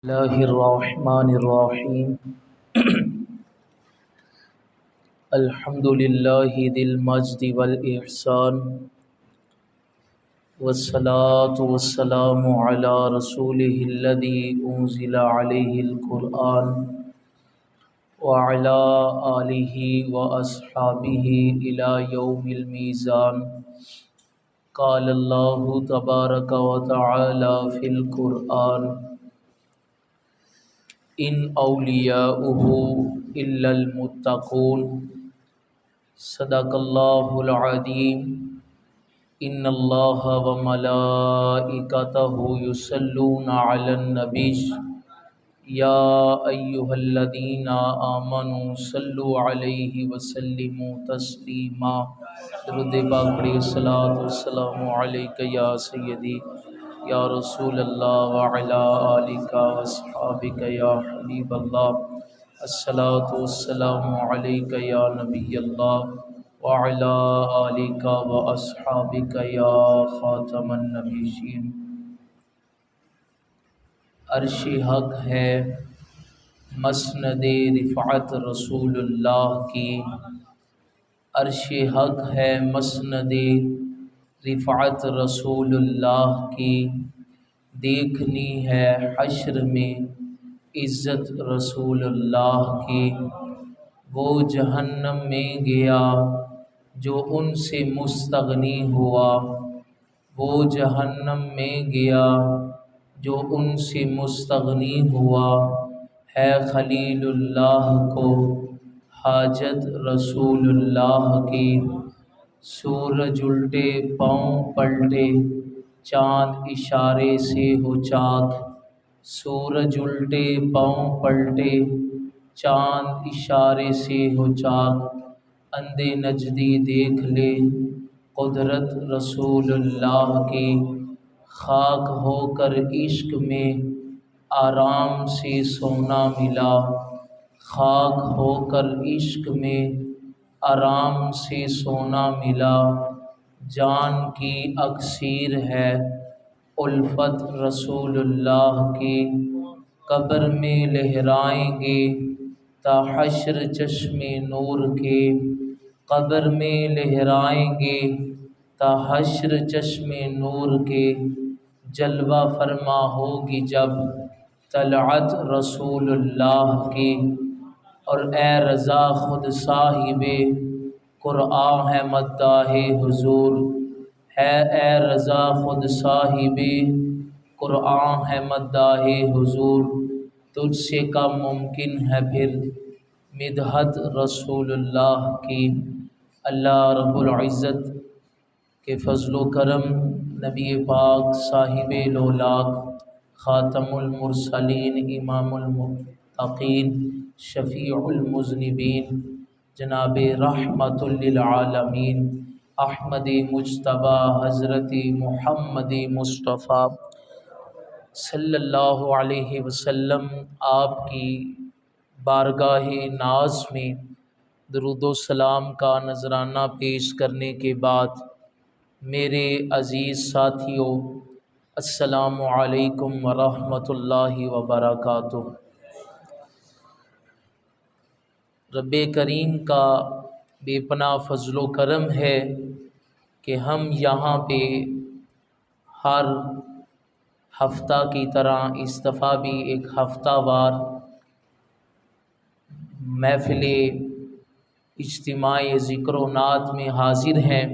اللہ الرحمن الرحیم الحمد للہ ذی المجد والاحسان والصلاة والسلام علی رسولہ الذی انزل علیہ القرآن وعلی آلہ واصحابہ الی یوم المیزان قال اللہ تبارک وتعالی فی القرآن ان اولیاؤہ الا المتقون صدق اللہ العظیم ان اللہ وملائکتہ یصلون علی النبی یا ایہا الذین آمنوا صلوا علیہ وسلموا تسلیما۔ درود پاک پڑھیے۔ الصلاۃ والسلام علیک یا سیدی یا رسول اللہ وعلی آلک واصحابک یا حبیب اللہ۔ الصلاۃ والسلام علیک یا نبی اللہ وعلی آلک واصحابک یا خاتم النبیین۔ عرش حق ہے مسند رفعت رسول اللہ کی، عرش حق ہے مسند رفعت رسول اللہ کی، دیکھنی ہے حشر میں عزت رسول اللہ کی۔ وہ جہنم میں گیا جو ان سے مستغنی ہوا، وہ جہنم میں گیا جو ان سے مستغنی ہوا، ہے خلیل اللہ کو حاجت رسول اللہ کی۔ سورج الٹے پاؤں پلٹے چاند اشارے سے ہو چاک، سورج الٹے پاؤں پلٹے چاند اشارے سے ہو چاک، اندھے نجدی دیکھ لے قدرت رسول اللہ کی۔ خاک ہو کر عشق میں آرام سے سونا ملا، خاک ہو کر عشق میں آرام سے سونا ملا، جان کی اکسیر ہے الفت رسول اللہ کی۔ قبر میں لہرائیں گے تا حشر چشم نور کے، قبر میں لہرائیں گے تا حشر چشم نور کے، جلوہ فرما ہوگی جب طلعت رسول اللہ کی۔ اور اے رضا خود صاحب قرآن ہے مداح حضور، ہے اے رضا خود صاحب قرآن ہے مداح حضور، تجھ سے کم ممکن ہے پھر مدحت رسول اللہ کی۔ اللہ رب العزت کے فضل و کرم، نبی پاک صاحب لولاک خاتم المرسلین امام المتقین شفیع المذنبین جناب رحمت للعالمین احمد مجتبی حضرت محمد مصطفیٰ صلی اللہ علیہ وسلم آپ کی بارگاہ ناز میں درود و سلام کا نذرانہ پیش کرنے کے بعد، میرے عزیز ساتھیوں، السلام علیکم ورحمۃ اللہ وبرکاتہ۔ رب کریم کا بے پناہ فضل و کرم ہے کہ ہم یہاں پہ ہر ہفتہ کی طرح اس دفعہ بھی ایک ہفتہ وار محفل اجتماعی ذکر و نعت میں حاضر ہیں۔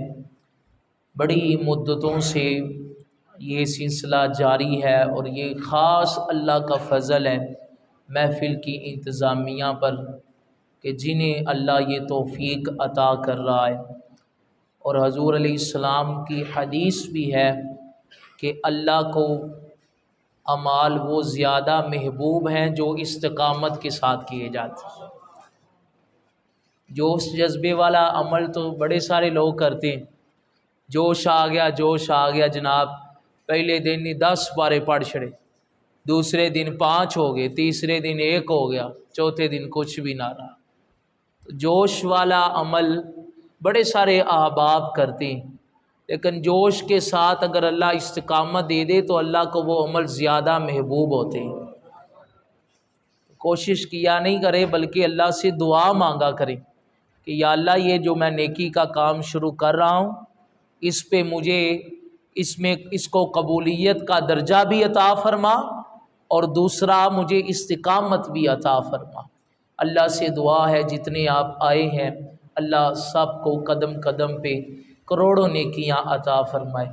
بڑی مدتوں سے یہ سلسلہ جاری ہے اور یہ خاص اللہ کا فضل ہے محفل کی انتظامیہ پر کہ جنہیں اللہ یہ توفیق عطا کر رہا ہے۔ اور حضور علیہ السلام کی حدیث بھی ہے کہ اللہ کو اعمال وہ زیادہ محبوب ہیں جو استقامت کے ساتھ کیے جاتے ہیں۔ جوش جذبے والا عمل تو بڑے سارے لوگ کرتے ہیں، جوش آ گیا جناب، پہلے دن ہی 10 پارے پڑھ چھڑے، دوسرے دن 5 ہو گئے، تیسرے دن 1 ہو گیا، چوتھے دن کچھ بھی نہ رہا۔ جوش والا عمل بڑے سارے احباب کرتے ہیں، لیکن جوش کے ساتھ اگر اللہ استقامت دے دے تو اللہ کو وہ عمل زیادہ محبوب ہوتے ہیں۔ کوشش کیا نہیں کرے بلکہ اللہ سے دعا مانگا کرے کہ یا اللہ یہ جو میں نیکی کا کام شروع کر رہا ہوں اس پہ مجھے اس کو قبولیت کا درجہ بھی عطا فرما، اور دوسرا مجھے استقامت بھی عطا فرما۔ اللہ سے دعا ہے جتنے آپ آئے ہیں اللہ سب کو قدم قدم پہ کروڑوں نیکیاں عطا فرمائے۔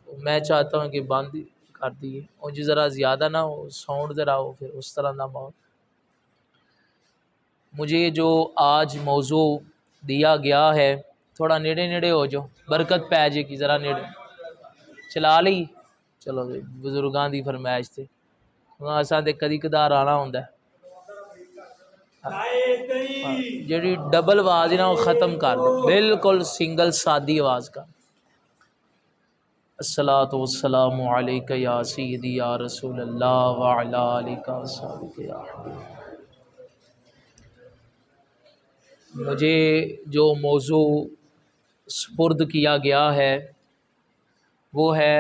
تو میں چاہتا ہوں کہ بند کر دیے اور جو ذرا زیادہ نہ ہو، ساؤنڈ ذرا ہو، پھر اس طرح نہ ہو۔ مجھے جو آج موضوع دیا گیا ہے، تھوڑا نیڑے نیڑے ہو جو برکت پی جائے گی، ذرا نیڑے چلا لی۔ چلو بزرگاں دی فرمائش تے اساں تے کدی کدار آنا ہوندا ہے، جیڑی ڈبل آواز نا وہ ختم کر دے، بالکل سنگل سادی آواز کا۔ الصلاۃ والسلام علیک یا سیدی یا رسول اللہ وعلی آلک وصحبک یا حبیب۔ مجھے جو موضوع سپرد کیا گیا ہے وہ ہے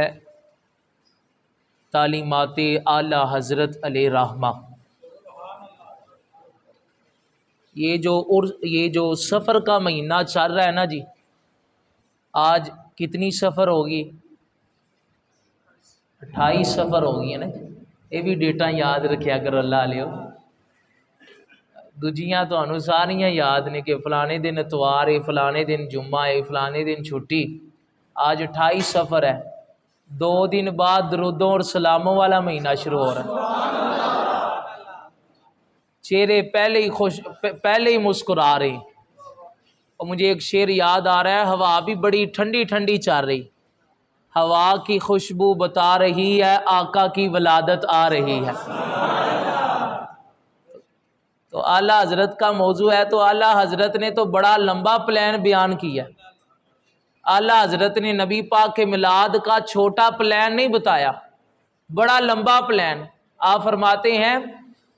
تعلیمات اعلیٰ حضرت علیہ رحمہ۔ یہ جو سفر کا مہینہ چل رہا ہے نا جی، آج کتنی سفر ہوگی؟ 28 سفر ہوگی ہے نا، یہ بھی ڈیٹا یاد رکھیا کرو اللہ علیہ۔ دوجیاں تو انہوں ساریاں یاد نے کہ فلانے دن اتوار ہے، فلانے دن جمعہ ہے، فلانے دن چھٹی۔ آج 28 سفر ہے، 2 دن بعد درودوں اور سلاموں والا مہینہ شروع ہو رہا ہے۔ چہرے پہلے ہی مسکرا رہے ہیں۔ اور مجھے ایک شعر یاد آ رہا ہے، ہوا بھی بڑی ٹھنڈی ٹھنڈی چل رہی، ہوا کی خوشبو بتا رہی ہے آقا کی ولادت آ رہی ہے۔ تو اعلیٰ حضرت کا موضوع ہے، تو اعلیٰ حضرت نے تو بڑا لمبا پلان بیان کیا۔ اعلیٰ حضرت نے نبی پاک کے میلاد کا چھوٹا پلان نہیں بتایا، بڑا لمبا پلان۔ آپ فرماتے ہیں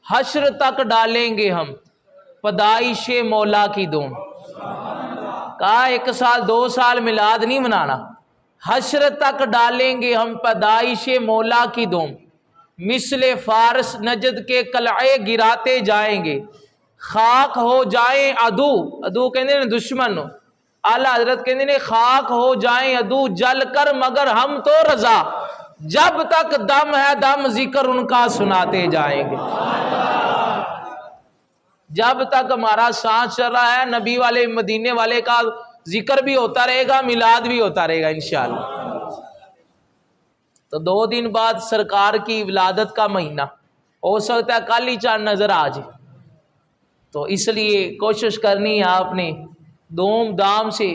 حشر تک ڈالیں گے ہم پیدائش مولا کی دوم۔ کہا 1 سال 2 سال میلاد نہیں منانا، حشر تک ڈالیں گے ہم پیدائش مولا کی دوم، مثل فارس نجد کے قلعے گراتے جائیں گے، خاک ہو جائیں عدو کہندے نے دشمن نو، اعلیٰ حضرت کہندے نے خاک ہو جائیں عدو جل کر مگر ہم تو رضا، جب تک دم ہے دم ذکر ان کا سناتے جائیں گے۔ جب تک ہمارا سانس چل رہا ہے نبی والے مدینے والے کا ذکر بھی ہوتا رہے گا، میلاد بھی ہوتا رہے گا انشاءاللہ۔ تو 2 دن بعد سرکار کی ولادت کا مہینہ، ہو سکتا ہے کل ہی چاند نظر آ جائے، تو اس لیے کوشش کرنی ہے آپ نے دھوم دھام سے۔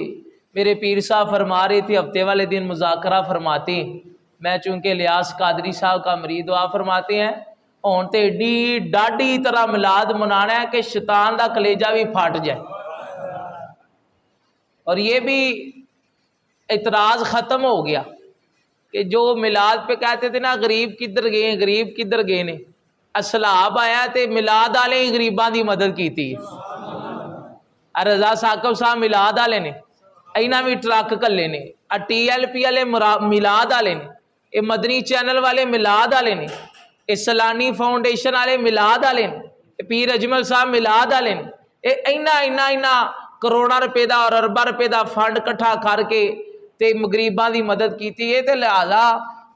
میرے پیر صاحب فرما رہے تھے ہفتے والے دن مذاکرہ فرماتے ہیں، میں چونکہ الیاس قادری صاحب کا مرید ہوں، آپ فرماتے ہیں ہون تے ایڈی ڈاڈی طرح میلاد منانا ہے کہ شیطان دا کلیجہ بھی پھٹ جائے۔ اور یہ بھی اعتراض ختم ہو گیا کہ جو میلاد پہ کہتے تھے نا غریب کدھر گئے ہیں، غریب کدھر گئے نے، اسلاب آیا تے میلاد والے ہی غریباں دی مدد کیتی۔ رضا ثاقب صاحب میلاد والے نے، اینا بھی ٹرک کلے نے، ٹی ایل پی والے میلاد والے نے، یہ مدنی چینل والے میلاد والے نے، یہ سلانی فاؤنڈیشن والے میلاد والے نے، یہ پیر اجمل صاحب میلاد والے نے، یہ اینا کروڑا روپے دا اور اربا روپے دا فنڈ کٹھا کر کے تے غریباں دی مدد کیتی ہے۔ تے لہذا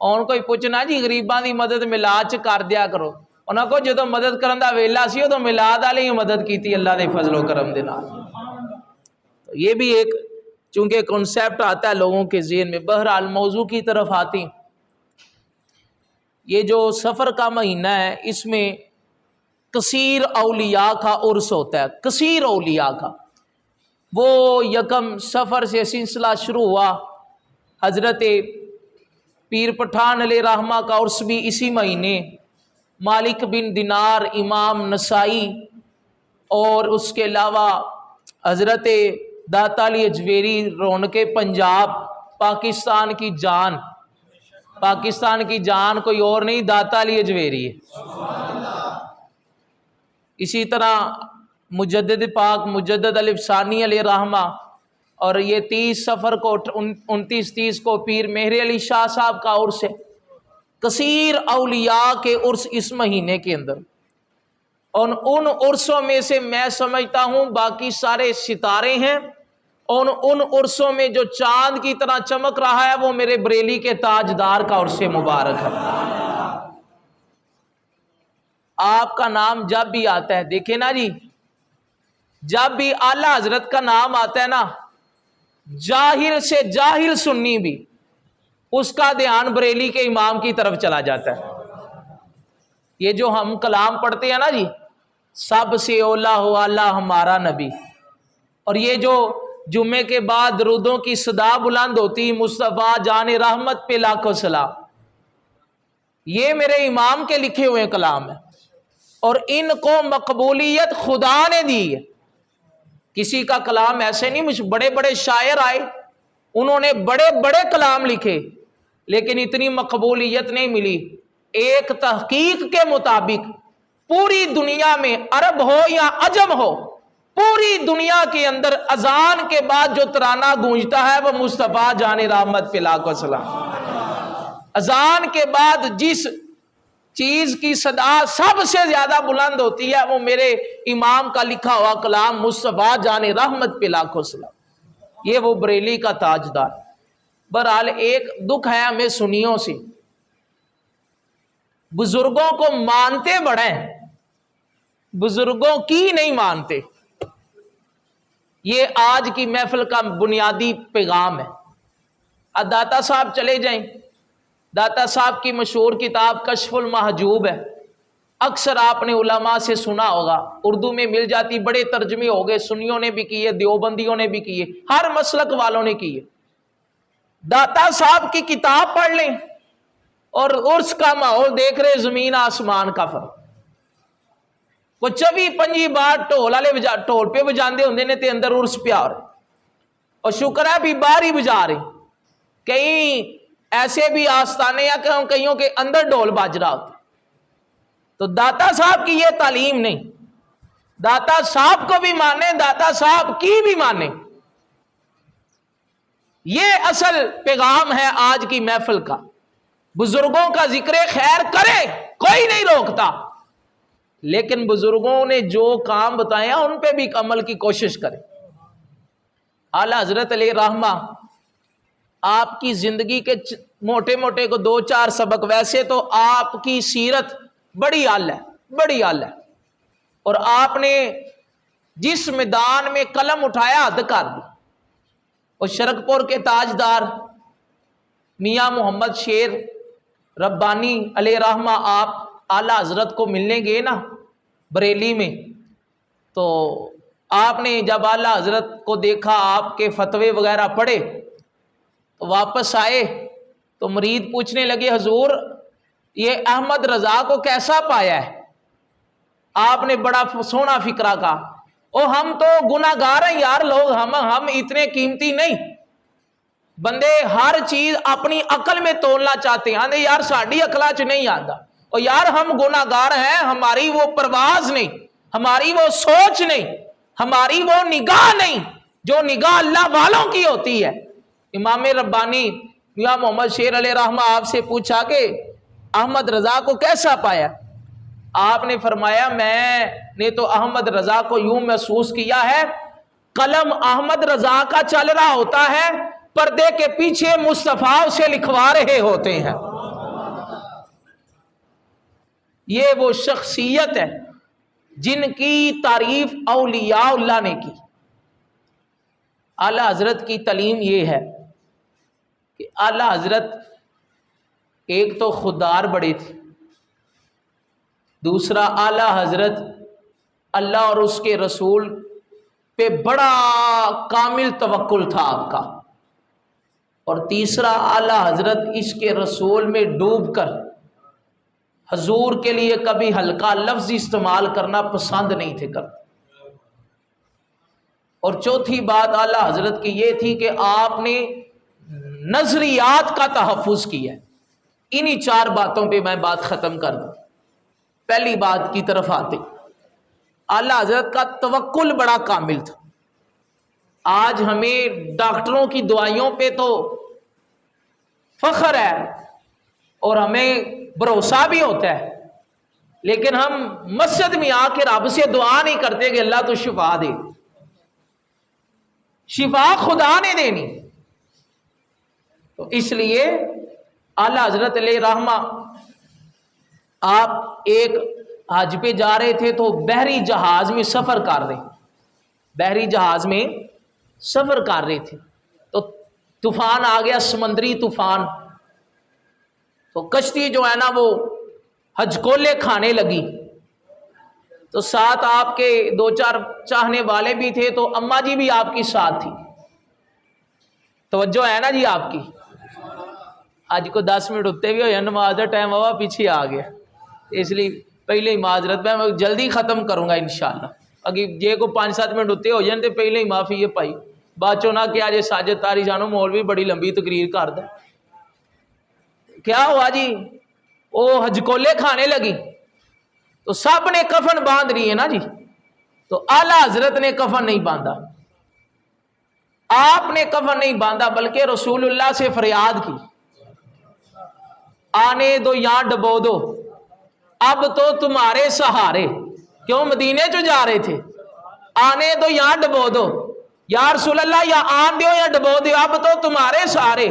اور کوئی پوچھنا جی غریباں دی مدد میلاد چ کر دیا کرو، انہاں کو جدوں مدد کرن دا ویلا سی ادوں میلاد والے ہی مدد کیتی اللہ دے فضل و کرم دے نال۔ یہ بھی ایک چونکہ کنسیپٹ آتا ہے لوگوں کے ذہن میں۔ بہرحال موضوع کی طرف آتی، یہ جو سفر کا مہینہ ہے اس میں کثیر اولیاء کا عرس ہوتا ہے، کثیر اولیاء کا۔ وہ 1 سفر سے سلسلہ شروع ہوا، حضرت پیر پٹھان علیہ رحمہ کا عرس بھی اسی مہینے، مالک بن دینار، امام نسائی، اور اس کے علاوہ حضرت داتا علی اجویری، رونق پنجاب، پاکستان کی جان، پاکستان کی جان کوئی اور نہیں داتا علی اجویری ہے۔ اسی طرح مجدد پاک مجدد الف ثانی علیہ رحمہ، اور یہ 30 سفر کو 29-30 کو پیر مہر علی شاہ صاحب کا عرس ہے۔ کثیر اولیاء کے عرس اس مہینے کے اندر۔ اور ان عرصوں میں سے میں سمجھتا ہوں باقی سارے ستارے ہیں، اور ان عرصوں میں جو چاند کی طرح چمک رہا ہے وہ میرے بریلی کے تاجدار کا عرص مبارک ہے۔ آپ کا نام جب بھی آتا ہے، دیکھیں نا جی، جب بھی اعلیٰ حضرت کا نام آتا ہے نا، جاہل سے جاہل سنی بھی اس کا دھیان بریلی کے امام کی طرف چلا جاتا ہے۔ یہ جو ہم کلام پڑھتے ہیں نا جی، سب سے اولا ہو اللہ ہمارا نبی، اور یہ جو جمعے کے بعد درودوں کی صدا بلند ہوتی، مصطفیٰ جان رحمت پہ لاکھوں سلام، یہ میرے امام کے لکھے ہوئے کلام ہیں، اور ان کو مقبولیت خدا نے دی ہے۔ کسی کا کلام ایسے نہیں، بڑے بڑے شاعر آئے، انہوں نے بڑے بڑے کلام لکھے لیکن اتنی مقبولیت نہیں ملی۔ ایک تحقیق کے مطابق پوری دنیا میں، عرب ہو یا عجم ہو، پوری دنیا کے اندر اذان کے بعد جو ترانہ گونجتا ہے وہ مصطفیٰ جان رحمت پہ لاکھوں سلام۔ اذان کے بعد جس چیز کی صدا سب سے زیادہ بلند ہوتی ہے وہ میرے امام کا لکھا ہوا کلام مصطفیٰ جان رحمت پہ لاکھوں سلام، یہ وہ بریلی کا تاجدار۔ بہرحال ایک دکھ ہے ہمیں سنیوں سے، بزرگوں کو مانتے بڑے ہیں، بزرگوں کی نہیں مانتے۔ یہ آج کی محفل کا بنیادی پیغام ہے۔ اب داتا صاحب چلے جائیں، داتا صاحب کی مشہور کتاب کشف المحجوب ہے، اکثر آپ نے علماء سے سنا ہوگا، اردو میں مل جاتی، بڑے ترجمے ہو گئے، سنیوں نے بھی کیے، دیوبندیوں نے بھی کیے، ہر مسلک والوں نے کیے۔ داتا صاحب کی کتاب پڑھ لیں اور عرس کا ماحول دیکھ رہے، زمین آسمان کا فرق۔ وہ 24-25 بار ٹھول پہ بجاندے ہوندے نے تے اندر عرس پہ آ رہے، اور شکر ہے بھی باہر ہی بجا رہے۔ کہیں ایسے بھی آستانے یا کئیوں کے اندر ڈھول بج رہا ہوتا۔ تو داتا صاحب کی یہ تعلیم نہیں، داتا صاحب کو بھی مانے، داتا صاحب کی بھی مانے۔ یہ اصل پیغام ہے آج کی محفل کا۔ بزرگوں کا ذکر خیر کرے، کوئی نہیں روکتا، لیکن بزرگوں نے جو کام بتایا ان پہ بھی عمل کی کوشش کرے۔ اعلیٰ حضرت علیہ رحمہ، آپ کی زندگی کے موٹے موٹے کو 2-4 سبق، ویسے تو آپ کی سیرت بڑی اعلیٰ ہے، بڑی اعلیٰ ہے، اور آپ نے جس میدان میں قلم اٹھایا حد کر دی۔ اور شرک پور کے تاجدار میاں محمد شیر ربانی علیہ رحمہ، آپ اعلیٰ حضرت کو ملنے گئے نا بریلی میں، تو آپ نے جب اعلیٰ حضرت کو دیکھا، آپ کے فتوے وغیرہ پڑھے، تو واپس آئے تو مرید پوچھنے لگے، حضور یہ احمد رضا کو کیسا پایا ہے؟ آپ نے بڑا سونا فکرہ کہا، او ہم تو گناہگار ہیں یار، لوگ ہم اتنے قیمتی نہیں۔ بندے ہر چیز اپنی عقل میں تولنا چاہتے ہیں، یار ساڑی عقلہ چ نہیں آتا، اور یار ہم گناہگار ہیں، ہماری وہ پرواز نہیں، ہماری وہ سوچ نہیں، ہماری وہ نگاہ نہیں جو نگاہ اللہ والوں کی ہوتی ہے۔ امام ربانی میاں محمد شیر علیہ رحمہ آپ سے پوچھا کہ احمد رضا کو کیسا پایا؟ آپ نے فرمایا، میں نے تو احمد رضا کو یوں محسوس کیا ہے، قلم احمد رضا کا چل رہا ہوتا ہے، پردے کے پیچھے مصطفیٰ اسے لکھوا رہے ہوتے ہیں۔ یہ وہ شخصیت ہے جن کی تعریف اولیاء اللہ نے کی۔ اعلیٰ حضرت کی تعلیم یہ ہے کہ اعلیٰ حضرت ایک تو خوددار بڑے تھے، دوسرا اعلیٰ حضرت اللہ اور اس کے رسول پہ بڑا کامل توکل تھا آپ کا، اور تیسرا اعلیٰ حضرت اس کے رسول میں ڈوب کر حضور کے لیے کبھی ہلکا لفظ استعمال کرنا پسند نہیں تھے کرتے۔ اور چوتھی بات اعلیٰ حضرت کی یہ تھی کہ آپ نے نظریات کا تحفظ کیا ہے۔ انہی 4 باتوں پہ میں بات ختم کر دوں۔ پہلی بات کی طرف آتے، اعلیٰ حضرت کا توکل بڑا کامل تھا۔ آج ہمیں ڈاکٹروں کی دعائیوں پہ تو فخر ہے اور ہمیں بھروسہ بھی ہوتا ہے، لیکن ہم مسجد میں آ کے رب سے دعا نہیں کرتے کہ اللہ تو شفا دے. شفا خدا نے دینی. تو اس لیے اعلیٰ حضرت علیہ رحمہ آپ ایک حج پہ جا رہے تھے تو بحری جہاز میں سفر کر رہے تھے تو طوفان آ گیا، سمندری طوفان. تو کشتی جو ہے نا وہ ہجکولے کھانے لگی. تو ساتھ آپ کے 2-4 چاہنے والے بھی تھے، تو اماں جی بھی آپ کی ساتھ تھی. توجہ ہے نا جی آپ کی. اج کو 10 منٹ اتنے بھی ہو جائے، نماز کا ٹائم ہوا پیچھے آ گیا، اس لیے پہلے ہی معذرت میں جلدی ختم کروں گا انشاءاللہ. اگر جے کو 5-7 منٹ اتنے ہو جائیں تو پہلے ہی معافی ہے پائی. باچو نہ کیا جی ساجد تاری جانو مولوی بڑی لمبی تقریر کر دے. کیا ہوا جی؟ وہ ہجکولے کھانے لگی تو سب نے کفن باندھ رہی ہے نا جی. تو اعلیٰ حضرت نے کفن نہیں باندھا، آپ نے کفن نہیں باندھا، بلکہ رسول اللہ سے فریاد کی، آنے دو یہاں ڈبو دو، اب تو تمہارے سہارے. کیوں؟ مدینے جو جا رہے تھے. آنے دو یہاں ڈبو دو، یا رسول اللہ یا آن دیو یا ڈبو دیو، اب تو تمہارے سہارے.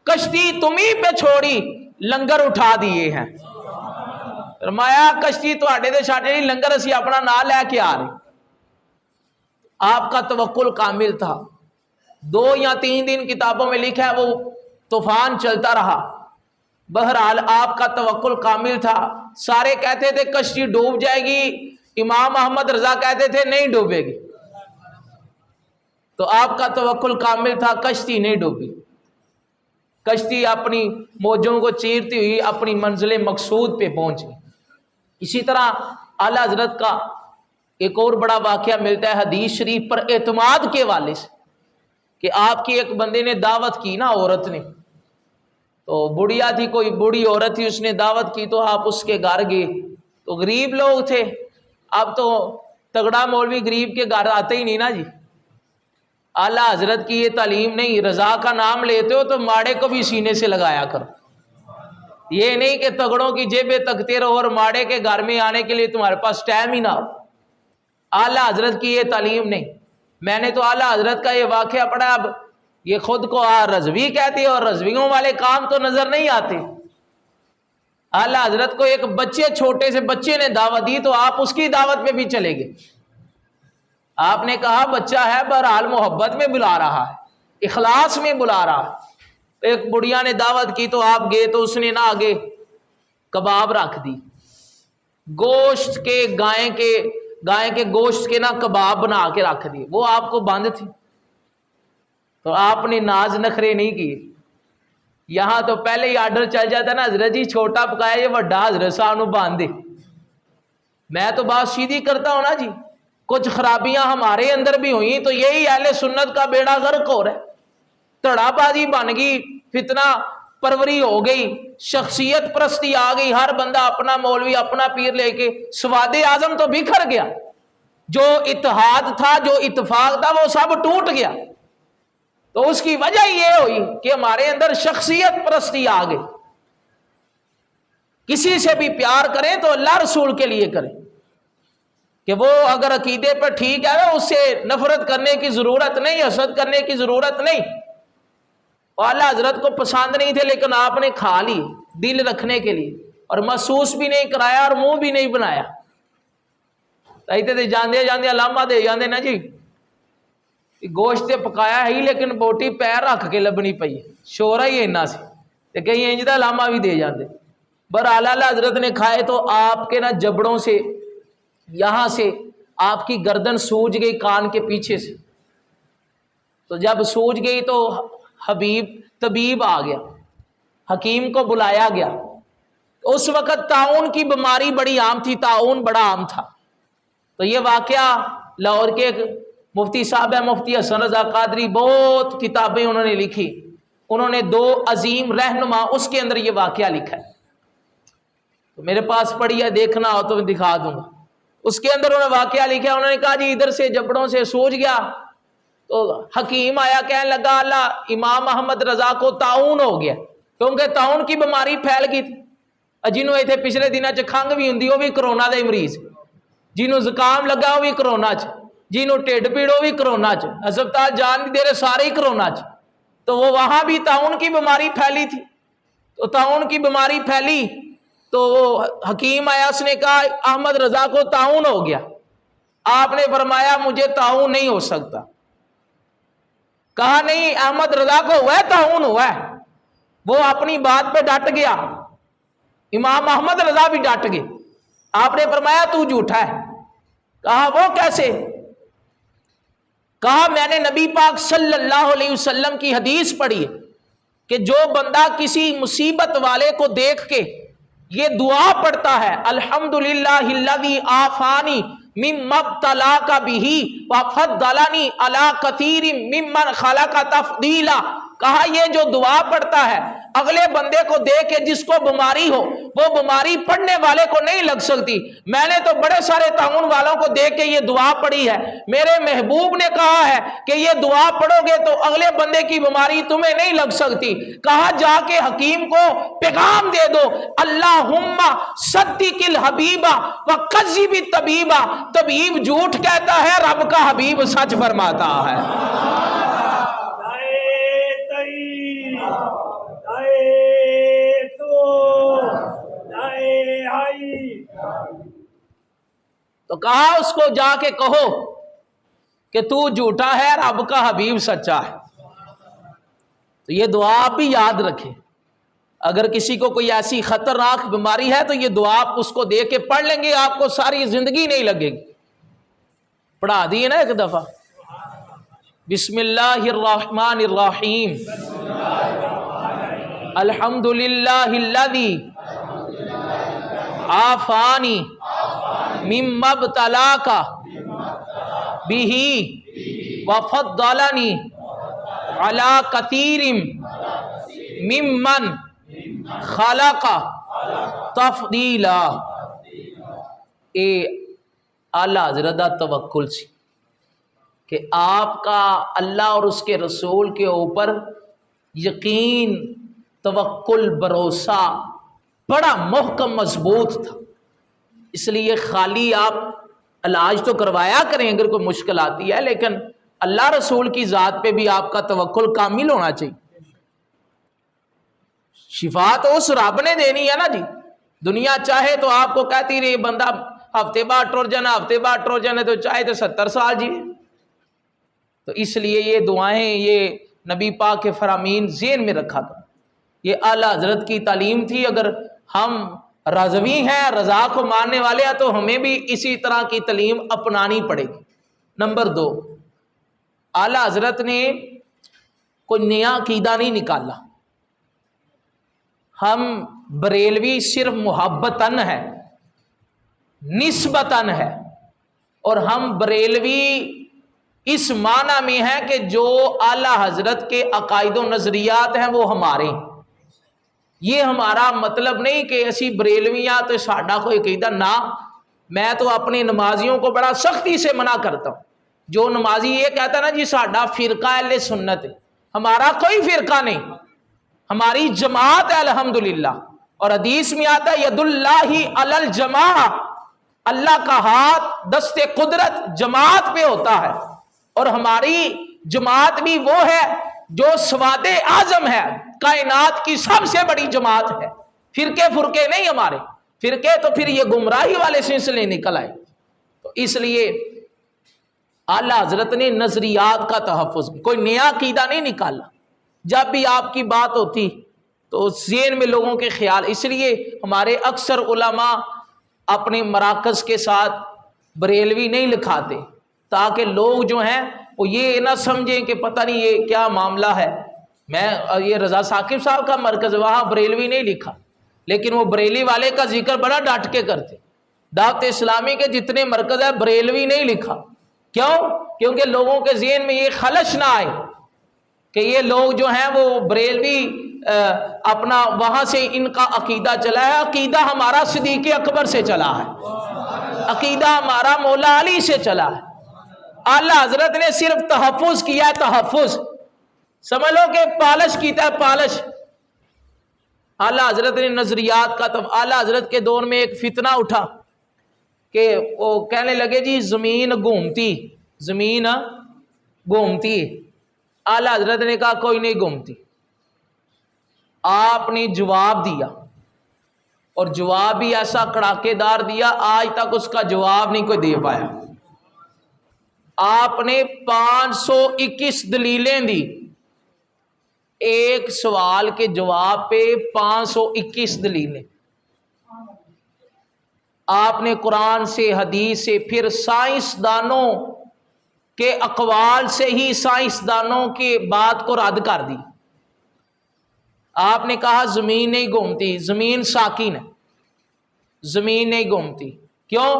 کشتی تمہیں پہ چھوڑی، لنگر اٹھا دیے ہیں. فرمایا کشتی تواڈے دے چھڈ جڑی، لنگر اسی اپنا نام لے کے آ رہے. آپ کا توکل کامل تھا. 2 یا 3 دن کتابوں میں لکھا ہے وہ طوفان چلتا رہا. بہرحال آپ کا توکل کامل تھا. سارے کہتے تھے کشتی ڈوب جائے گی، امام احمد رضا کہتے تھے نہیں ڈوبے گی. تو آپ کا توکل کامل تھا، کشتی نہیں ڈوبی. کشتی اپنی موجوں کو چیرتی ہوئی اپنی منزل مقصود پہ پہنچ گئی. اسی طرح اعلیٰ حضرت کا ایک اور بڑا واقعہ ملتا ہے حدیث شریف پر اعتماد کے والے سے، کہ آپ کی ایک بندے نے دعوت کی نا، عورت نے، تو بڑھیا تھی، کوئی بوڑھی عورت تھی، اس نے دعوت کی تو آپ اس کے گھر گئے. تو غریب لوگ تھے، اب تو تگڑا مولوی غریب کے گھر آتے ہی نہیں نا جی. اعلیٰ حضرت کی یہ تعلیم نہیں، رضا کا نام لیتے ہو تو ماڑے کو بھی سینے سے لگایا کرو. یہ نہیں کہ تگڑوں کی جیبیں تکتے رہو اور ماڑے کے گھر میں آنے کے لیے تمہارے پاس ٹائم ہی نہ ہو. اعلیٰ حضرت کی یہ تعلیم نہیں. میں نے تو اعلیٰ حضرت کا یہ واقعہ پڑھا. اب یہ خود کو رضوی کہتے اور رضویوں والے کام تو نظر نہیں آتے. اعلیٰ حضرت کو ایک بچے، چھوٹے سے بچے نے دعوت دی تو آپ اس کی دعوت پہ بھی چلے گئے. آپ نے کہا بچہ ہے، بہرحال محبت میں بلا رہا ہے، اخلاص میں بلا رہا ہے. ایک بڑھیا نے دعوت کی تو آپ گئے تو اس نے نہ آگے کباب رکھ دی، گوشت کے گائے کے گوشت کے نہ کباب بنا کے رکھ دی. وہ آپ کو بند تھی تو آپ نے ناز نخرے نہیں کیے. یہاں تو پہلے ہی آرڈر چل جاتا نا، حضرت جی چھوٹا پکایا، یہ وڈا حضرت صاحب نو باندھ دے. میں تو بات سیدھی کرتا ہوں نا جی. کچھ خرابیاں ہمارے اندر بھی ہوئیں تو یہی اہل سنت کا بیڑا غرق ہو رہا ہے. تڑا بازی بن گئی، فتنہ پروری ہو گئی، شخصیت پرستی آ گئی، ہر بندہ اپنا مولوی اپنا پیر لے کے. سواد اعظم تو بکھر گیا، جو اتحاد تھا، جو اتفاق تھا، وہ سب ٹوٹ گیا. تو اس کی وجہ یہ ہوئی کہ ہمارے اندر شخصیت پرستی آ گئی. کسی سے بھی پیار کریں تو اللہ رسول کے لیے کریں، کہ وہ اگر عقیدے پر ٹھیک ہے اس سے نفرت کرنے کی ضرورت نہیں، حسد کرنے کی ضرورت نہیں. اعلیٰ حضرت کو پسند نہیں تھے لیکن آپ نے کھا لی دل رکھنے کے لیے، اور محسوس بھی نہیں کرایا اور منہ بھی نہیں بنایا. جاندے جاندے علامہ دے جاندے نا جی، گوشت پکایا ہی لیکن بوٹی پیر رکھ کے لبنی پئی، شورا ہی اینا سے تے کہیں انج دا علامہ بھی دے جاندے. بہرحال اعلیٰ حضرت نے کھائے تو آپ کے نا جبڑوں سے، یہاں سے آپ کی گردن سوج گئی کان کے پیچھے سے. تو جب سوج گئی تو طبیب آ گیا، حکیم کو بلایا گیا. اس وقت طاعون کی بیماری بڑی عام تھی، طاعون بڑا عام تھا. تو یہ واقعہ لاہور کے ایک مفتی صاحب ہے، مفتی حسن رضا قادری، بہت کتابیں انہوں نے لکھی. انہوں نے 2 عظیم رہنما، اس کے اندر یہ واقعہ لکھا ہے. تو میرے پاس پڑھی ہے، دیکھنا ہو تو میں دکھا دوں گا. اس کے اندر انہوں نے واقعہ لکھا. انہوں نے کہا جی ادھر سے جبڑوں سے سوج گیا تو حکیم آیا، کہنے لگا اللہ امام احمد رضا کو طاعون ہو گیا، کیونکہ طاعون کی بیماری پھیل گئی تھی. جنہوں اتنے پچھلے دنوں کھنگ بھی ہوں وہ بھی کرونا دے مریض، جنہوں زکام لگا وہ بھی کرونا چ، جنہوں ٹھڈ پیڑ وہ بھی کرونا چ، ہسپتال جان نہیں دے رہے سارے ہی کرونا چ۔ تو وہ وہاں بھی طاعون کی بیماری پھیلی تھی، تو طاعون کی بیماری پھیلی تو حکیم آیا، اس نے کہا احمد رضا کو طاعون ہو گیا۔ آپ نے فرمایا مجھے طاعون نہیں ہو سکتا۔ کہا نہیں احمد رضا کو ہوا ہے، طاعون ہوا ہے۔ وہ اپنی بات پہ ڈٹ گیا، امام احمد رضا بھی ڈٹ گئے۔ آپ نے فرمایا تو جھوٹا ہے۔ کہا وہ کیسے؟ کہا میں نے نبی پاک صلی اللہ علیہ وسلم کی حدیث پڑھی ہے کہ جو بندہ کسی مصیبت والے کو دیکھ کے یہ دعا پڑھتا ہے الحمدللہ الذی عافانی مما ابتلاک بہ وفضلنی علی کثیر ممن خلق تفضیلا، کہا یہ جو دعا پڑھتا ہے اگلے بندے کو دیکھ کے جس کو بیماری ہو وہ بیماری پڑھنے والے کو نہیں لگ سکتی۔ میں نے تو بڑے سارے طاعون والوں کو دیکھ کے یہ دعا پڑھی ہے، میرے محبوب نے کہا ہے کہ یہ دعا پڑھو گے تو اگلے بندے کی بیماری تمہیں نہیں لگ سکتی۔ کہا جا کے حکیم کو پیغام دے دو اللہم صدق الحبیبہ وکذب الطبیبہ، طبیب جھوٹ کہتا ہے رب کا حبیب سچ فرماتا ہے۔ تو کہا اس کو جا کے کہو کہ تو جھوٹا ہے رب کا حبیب سچا ہے۔ تو یہ دعا آپ بھی یاد رکھیں، اگر کسی کو کوئی ایسی خطرناک بیماری ہے تو یہ دعا آپ اس کو دے کے پڑھ لیں گے، آپ کو ساری زندگی نہیں لگے گی۔ پڑھا دیے نا ایک دفعہ، بسم اللہ الرحمن الرحیم الحمدللہ الذی عافانی مما ابتلاک بہ وفضلنی علی کثیر ممن خلق تفضیلا۔ اے اعلیٰ حضرت دا توکل سی کہ آپ کا اللہ اور اس کے رسول کے اوپر یقین، توکل، بھروسہ بڑا محکم مضبوط تھا۔ اس لیے خالی آپ علاج تو کروایا کریں اگر کوئی مشکل آتی ہے، لیکن اللہ رسول کی ذات پہ بھی آپ کا توکل کامل ہونا چاہیے۔ شفا تو اس رب نے دینی ہے نا جی، دنیا چاہے تو آپ کو کہتی رہی بندہ ہفتے بعد ٹر جانا، ہفتے بعد ٹر جانا، تو چاہے تو 70 سال جیے۔ تو اس لیے یہ دعائیں، یہ نبی پاک کے فرامین ذہن میں رکھا تھا، یہ اعلیٰ حضرت کی تعلیم تھی۔ اگر ہم رضوی ہیں، رضا کو ماننے والے ہیں، تو ہمیں بھی اسی طرح کی تعلیم اپنانی پڑے گی۔ نمبر 2، اعلیٰ حضرت نے کوئی نیا عقیدہ نہیں نکالا۔ ہم بریلوی صرف محبتاً ہے، نسبتاً ہے، اور ہم بریلوی اس معنی میں ہے کہ جو اعلیٰ حضرت کے عقائد و نظریات ہیں وہ ہمارے ہیں۔ یہ ہمارا مطلب نہیں کہ اسی بریلویاں تو ساڈا کوئی عقیدہ نہ۔ میں تو اپنے نمازیوں کو بڑا سختی سے منع کرتا ہوں۔ جو نمازی یہ کہتا نا جی ساڈا فرقہ اہل سنت ہے، ہمارا کوئی فرقہ نہیں، ہماری جماعت ہے الحمدللہ۔ اور حدیث میں آتا ہے ید اللہ علی الجماع، اللہ کا ہاتھ دست قدرت جماعت پہ ہوتا ہے، اور ہماری جماعت بھی وہ ہے جو سواد اعظم ہے، کائنات کی سب سے بڑی جماعت ہے۔ فرقے فرقے نہیں ہمارے، فرقے تو پھر یہ گمراہی والے سلسلے نکل آئے۔ تو اس لیے اعلیٰ حضرت نے نظریات کا تحفظ، کوئی نیا عقیدہ نہیں نکالا۔ جب بھی آپ کی بات ہوتی تو ذہن میں لوگوں کے خیال، اس لیے ہمارے اکثر علماء اپنے مراکز کے ساتھ بریلوی نہیں لکھاتے، تاکہ لوگ جو ہیں وہ یہ نہ سمجھیں کہ پتہ نہیں یہ کیا معاملہ ہے۔ میں یہ رضا ثاقب صاحب کا مرکز وہاں بریلوی نہیں لکھا، لیکن وہ بریلی والے کا ذکر بڑا ڈانٹ کے کرتے۔ دعوت اسلامی کے جتنے مرکز ہے بریلوی نہیں لکھا، کیوں؟ کیونکہ لوگوں کے ذہن میں یہ خلش نہ آئے کہ یہ لوگ جو ہیں وہ بریلوی اپنا وہاں سے ان کا عقیدہ چلا ہے۔ عقیدہ ہمارا صدیق اکبر سے چلا ہے، عقیدہ ہمارا مولا علی سے چلا ہے۔ اعلیٰ حضرت نے صرف تحفظ کیا ہے، تحفظ، سمجھ لو کہ پالش کیتا ہے، پالش۔ اعلیٰ حضرت نے نظریات کا اعلیٰ حضرت کے دور میں ایک فتنہ اٹھا کہ وہ کہنے لگے جی زمین گھومتی، زمین گھومتی۔ اعلیٰ حضرت نے کہا کوئی نہیں گھومتی۔ آپ نے جواب دیا، اور جواب بھی ایسا کڑاکے دار دیا، آج تک اس کا جواب نہیں کوئی دے پایا۔ آپ نے 521 دلیلیں دی، ایک سوال کے جواب پہ 521 دلیلیں۔ آپ نے قرآن سے، حدیث سے، پھر سائنسدانوں کے اقوال سے ہی سائنسدانوں کی بات کو رد کر دی۔ آپ نے کہا زمین نہیں گھومتی، زمین ساکن ہے، زمین نہیں گھومتی۔ کیوں؟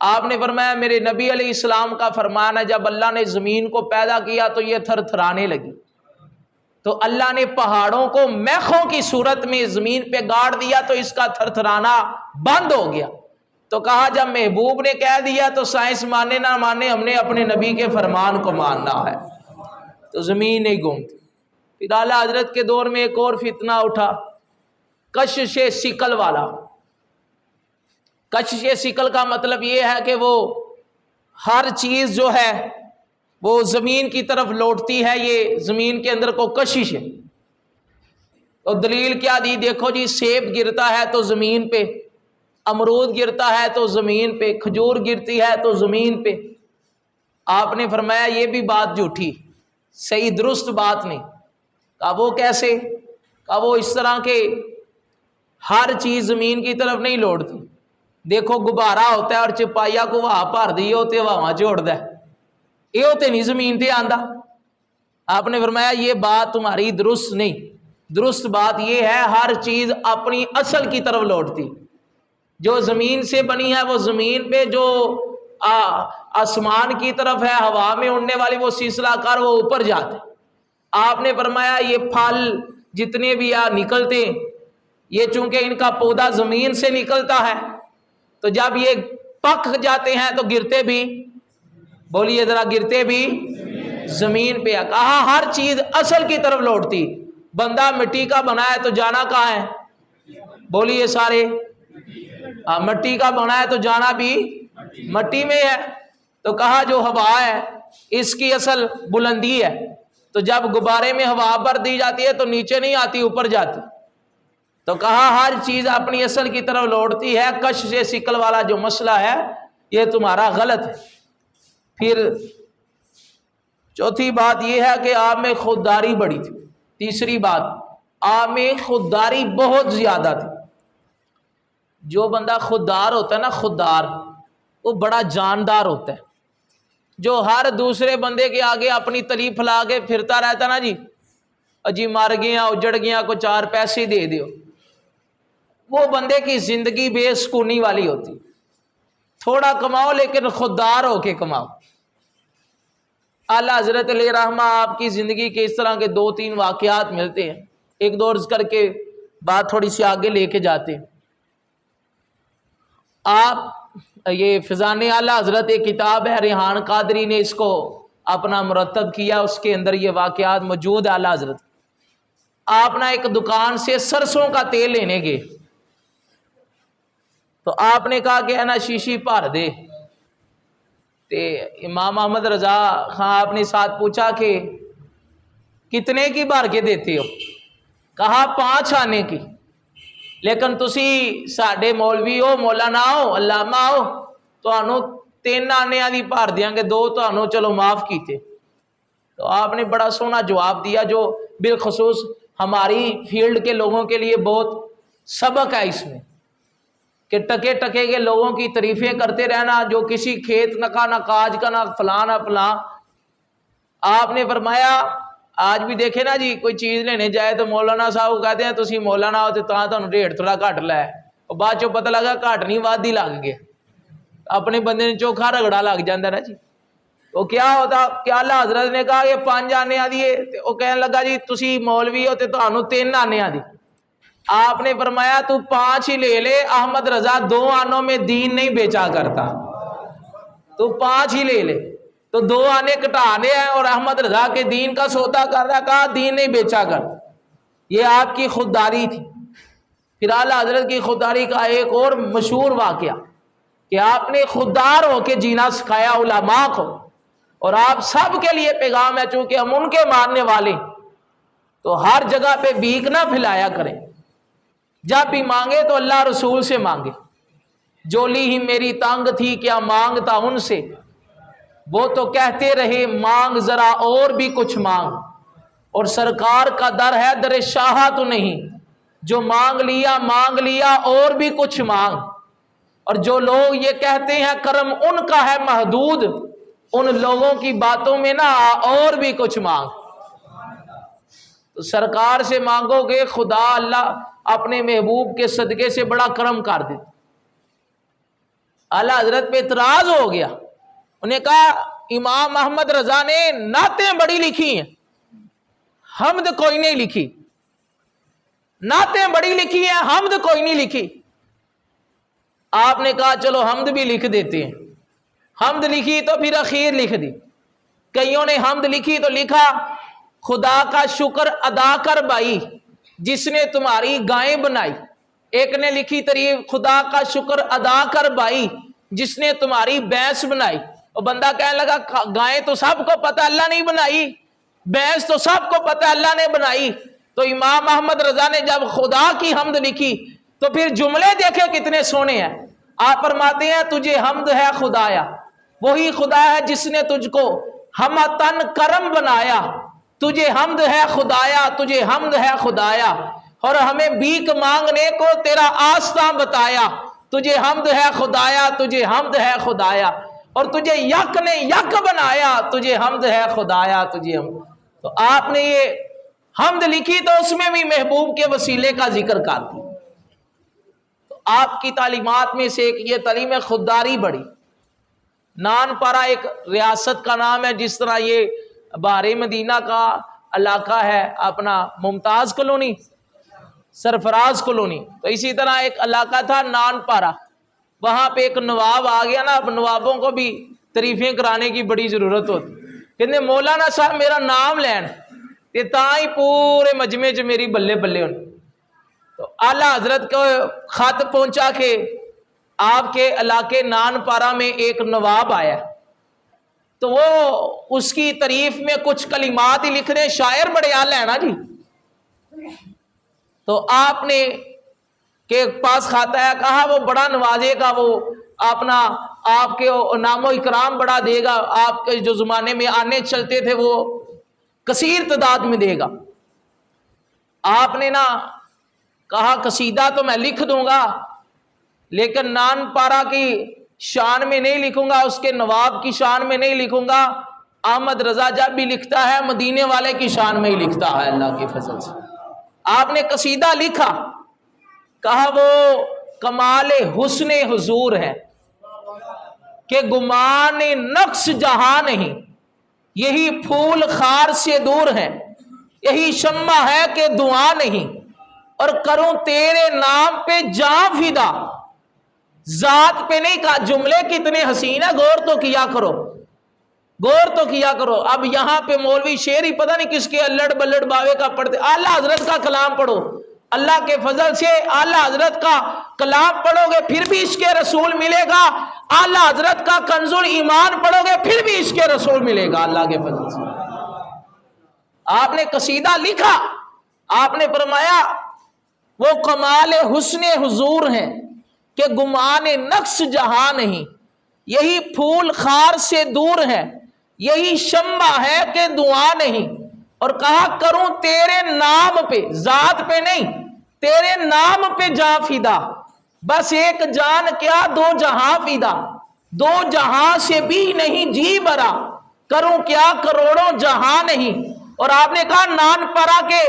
آپ نے فرمایا میرے نبی علیہ السلام کا فرمان ہے جب اللہ نے زمین کو پیدا کیا تو یہ تھر تھرانے لگی، تو اللہ نے پہاڑوں کو میخوں کی صورت میں زمین پہ گاڑ دیا تو اس کا تھر تھرانا بند ہو گیا۔ تو کہا جب محبوب نے کہہ دیا تو سائنس مانے نہ مانے، ہم نے اپنے نبی کے فرمان کو ماننا ہے، تو زمین نہیں گھومتی۔ پھر اعلیٰ حضرت کے دور میں ایک اور فتنہ اٹھا، کشش ثقل والا۔ کشش ثقل کا مطلب یہ ہے کہ وہ ہر چیز جو ہے وہ زمین کی طرف لوٹتی ہے، یہ زمین کے اندر کو کشش ہے۔ اور دلیل کیا دی؟ دیکھو جی سیب گرتا ہے تو زمین پہ، امرود گرتا ہے تو زمین پہ، کھجور گرتی ہے تو زمین پہ۔ آپ نے فرمایا یہ بھی بات جھوٹھی، صحیح درست بات نہیں۔ کہا وہ کیسے؟ کہا وہ اس طرح کہ ہر چیز زمین کی طرف نہیں لوٹتی۔ دیکھو غبارہ ہوتا ہے اور چپائیا کو وہاں بھر دی ہوتے وہاں چھوڑتا ہے، یہ ہوتے نہیں زمین تے آندا۔ آپ نے فرمایا یہ بات تمہاری درست نہیں، درست بات یہ ہے ہر چیز اپنی اصل کی طرف لوٹتی۔ جو زمین سے بنی ہے وہ زمین پہ، جو آسمان کی طرف ہے ہوا میں اڑنے والی وہ سلسلہ کار وہ اوپر جاتے۔ آپ نے فرمایا یہ پھل جتنے بھی نکلتے ہیں یہ چونکہ ان کا پودا زمین سے نکلتا ہے تو جب یہ پک جاتے ہیں تو گرتے بھی، بولیے ذرا، گرتے بھی زمین پہ۔ کہا ہر چیز اصل کی طرف لوٹتی۔ بندہ مٹی کا بنا ہے تو جانا کہاں ہے؟ بولیے سارے، مٹی کا بنا ہے تو جانا بھی مٹی میں ہے۔ تو کہا جو ہوا ہے اس کی اصل بلندی ہے، تو جب غبارے میں ہوا بھر دی جاتی ہے تو نیچے نہیں آتی اوپر جاتی۔ تو کہا ہر چیز اپنی اصل کی طرف لوٹتی ہے، کشش ثقل والا جو مسئلہ ہے یہ تمہارا غلط ہے۔ پھر چوتھی بات یہ ہے کہ آپ میں خودداری بڑی تھی۔ تیسری بات، آپ میں خودداری بہت زیادہ تھی۔ جو بندہ خوددار ہوتا ہے نا، خوددار، وہ بڑا جاندار ہوتا ہے۔ جو ہر دوسرے بندے کے آگے اپنی تلی پھیلا کے پھرتا رہتا نا، جی مر گیا، اجڑ گیا، کو 4 پیسے دے دیو، وہ بندے کی زندگی بے سکونی والی ہوتی۔ تھوڑا کماؤ لیکن خوددار ہو کے کماؤ۔ اعلیٰ حضرت علیہ رحمہ آپ کی زندگی کے اس طرح کے 2-3 واقعات ملتے ہیں، ایک دو عرض کر کے بات تھوڑی سی آگے لے کے جاتے ہیں۔ آپ یہ فیضان اعلیٰ حضرت ایک کتاب ہے، ریحان قادری نے اس کو اپنا مرتب کیا، اس کے اندر یہ واقعات موجود ہے۔ اعلیٰ حضرت آپ نا ایک دکان سے سرسوں کا تیل لینے گئے، تو آپ نے کہا کہ ہے نا شیشی بھر دے۔ تے امام محمد رضا خان آپ نے ساتھ پوچھا کہ کتنے کی بھر کے دیتے ہو؟ کہا 5 آنے کی۔ لیکن تسی ساڈے مولوی ہو، مولانا ہو، علامہ ہو، تانوں 3 آنے دی بھر دیاں گے، 2 تانوں چلو معاف کیتے۔ تو آپ نے بڑا سونا جواب دیا جو بالخصوص ہماری فیلڈ کے لوگوں کے لیے بہت سبق ہے اس میں، کہ ٹکے ٹکے کے لوگوں کی تعریفیں کرتے رہنا، جو کسی کھیت نہ نہ کاج کا نہ فلاں نہ فلاں۔ آپ نے فرمایا آج بھی دیکھے نا جی، کوئی چیز لینے جائے تو مولانا صاحب کو کہتے ہیں تسی مولانا ہو تو تمہیں ریٹ تھوڑا گھٹ لے، اور بعد چو پتہ لگا گھٹ نہیں واد ہی لگ گیا، اپنے بندے نے چوکھا رگڑا لگ جاتا نا جی۔ تو کیا ہوتا کہ اعلیٰ حضرت نے کہا یہ 5 آنے دیے، وہ کہنے لگا جی تسی مولوی ہو تو تمہیں 3 آنے دی۔ آپ نے فرمایا تو 5 ہی لے لے، احمد رضا 2 آنوں میں دین نہیں بیچا کرتا، تو 5 ہی لے لے۔ تو 2 آنے کٹانے ہیں اور احمد رضا کے دین کا سودا کر رہا، کہا دین نہیں بیچا کر۔ یہ آپ کی خودداری تھی۔ پھر اعلیٰ حضرت کی خودداری کا ایک اور مشہور واقعہ کہ آپ نے خوددار ہو کے جینا سکھایا علماء کو، اور آپ سب کے لیے پیغام ہے، چونکہ ہم ان کے ماننے والے، تو ہر جگہ پہ بھیک نہ پھیلایا کریں، جب بھی مانگے تو اللہ رسول سے مانگے۔ جولی ہی میری تنگ تھی کیا مانگتا ان سے، وہ تو کہتے رہے مانگ ذرا اور بھی کچھ مانگ، اور سرکار کا در ہے در شاہ تو نہیں، جو مانگ لیا اور بھی کچھ مانگ۔ اور جو لوگ یہ کہتے ہیں کرم ان کا ہے محدود، ان لوگوں کی باتوں میں نہ اور بھی کچھ مانگ۔ تو سرکار سے مانگو گے، خدا اللہ اپنے محبوب کے صدقے سے بڑا کرم کر دے۔ اعلیٰ حضرت پہ اعتراض ہو گیا، انہیں کہا امام احمد رضا نے نعتیں بڑی لکھی ہیں، حمد کوئی نہیں لکھی، نعتیں بڑی لکھی ہیں، حمد کوئی نہیں لکھی۔ آپ نے کہا چلو حمد بھی لکھ دیتے ہیں۔ حمد لکھی تو پھر اخیر لکھ دی۔ کئیوں نے حمد لکھی تو لکھا خدا کا شکر ادا کر بھائی جس نے تمہاری گائیں بنائی۔ ایک نے لکھی تعریف خدا کا شکر ادا کر بھائی جس نے تمہاری بھینس بنائی۔ اور بندہ کہنے لگا گائیں تو سب کو پتہ اللہ نہیں بنائی، بھینس تو سب کو پتہ اللہ نے بنائی۔ تو امام احمد رضا نے جب خدا کی حمد لکھی تو پھر جملے دیکھے کتنے سونے ہیں۔ آپ فرماتے ہیں تجھے حمد ہے خدایا، وہی خدا ہے جس نے تجھ کو ہمتن کرم بنایا، تجھے حمد ہے خدایا، تجھے حمد ہے خدایا، اور ہمیں بھیک مانگنے کو تیرا آستاں بتایا، تجھے حمد ہے خدایا، تجھے حمد ہے خدایا، اور تجھے یک نے یک بنایا، تجھے حمد ہے خدایا، تجھے حمد۔ تو آپ نے یہ حمد لکھی تو اس میں بھی محبوب کے وسیلے کا ذکر کر دیا۔ تو آپ کی تعلیمات میں سے ایک یہ تعلیم خودداری بڑی۔ نان پارا ایک ریاست کا نام ہے، جس طرح یہ بحر مدینہ کا علاقہ ہے اپنا ممتاز کالونی، سرفراز کالونی، تو اسی طرح ایک علاقہ تھا نان پارا، وہاں پہ ایک نواب آ گیا نا، اب نوابوں کو بھی تعریفیں کرانے کی بڑی ضرورت ہوتی، کہتے مولانا صاحب میرا نام لین تے تاں ہی پورے مجمع چ میری بلے بلے ہونے۔ تو اعلیٰ حضرت کو خط پہنچا کہ آپ کے علاقے نان پارا میں ایک نواب آیا، تو وہ اس کی تعریف میں کچھ کلمات ہی لکھ رہے، شاعر بڑے اعلی ہیں نا جی۔ تو آپ نے کے پاس خط آیا، کہا وہ بڑا نوازے گا، وہ اپنا آپ کے نام و اکرام بڑا دے گا، آپ کے جو زمانے میں آنے چلتے تھے وہ کثیر تعداد میں دے گا۔ آپ نے نا کہا قصیدہ تو میں لکھ دوں گا لیکن نان پارا کی شان میں نہیں لکھوں گا، اس کے نواب کی شان میں نہیں لکھوں گا۔ احمد رضا جب بھی لکھتا ہے مدینے والے کی شان میں ہی لکھتا ہے اللہ کے فضل سے۔ آپ نے قصیدہ لکھا، کہا وہ کمال حسن حضور ہے کہ گمان نقص جہاں نہیں، یہی پھول خار سے دور ہے، یہی شمع ہے کہ دعا نہیں، اور کروں تیرے نام پہ جاں فدا، ذات پہ نہیں کہا۔ جملے کتنے حسین ہے، غور تو کیا کرو، غور تو کیا کرو۔ اب یہاں پہ مولوی شعر ہی پتہ نہیں کس کے الڑ بلڑ باوے کا پڑھتے، اعلیٰ حضرت کا کلام پڑھو، اللہ کے فضل سے اعلیٰ حضرت کا کلام پڑھو گے پھر بھی عشق رسول ملے گا، اعلیٰ حضرت کا کنز ایمان پڑھو گے پھر بھی عشق رسول ملے گا اللہ کے فضل سے۔ آپ نے قصیدہ لکھا، آپ نے فرمایا وہ کمال حسن حضور ہیں کہ گمان نقص جہاں نہیں، یہی پھول خار سے دور ہے، یہی شمع ہے کہ دعا نہیں، اور کہا کروں تیرے نام پہ، ذات پہ نہیں، تیرے نام پہ جاں فدا، بس ایک جان کیا دو جہاں فدا، دو جہاں سے بھی نہیں جی برا، کروں کیا کروڑوں جہاں نہیں۔ اور آپ نے کہا نان پارا کے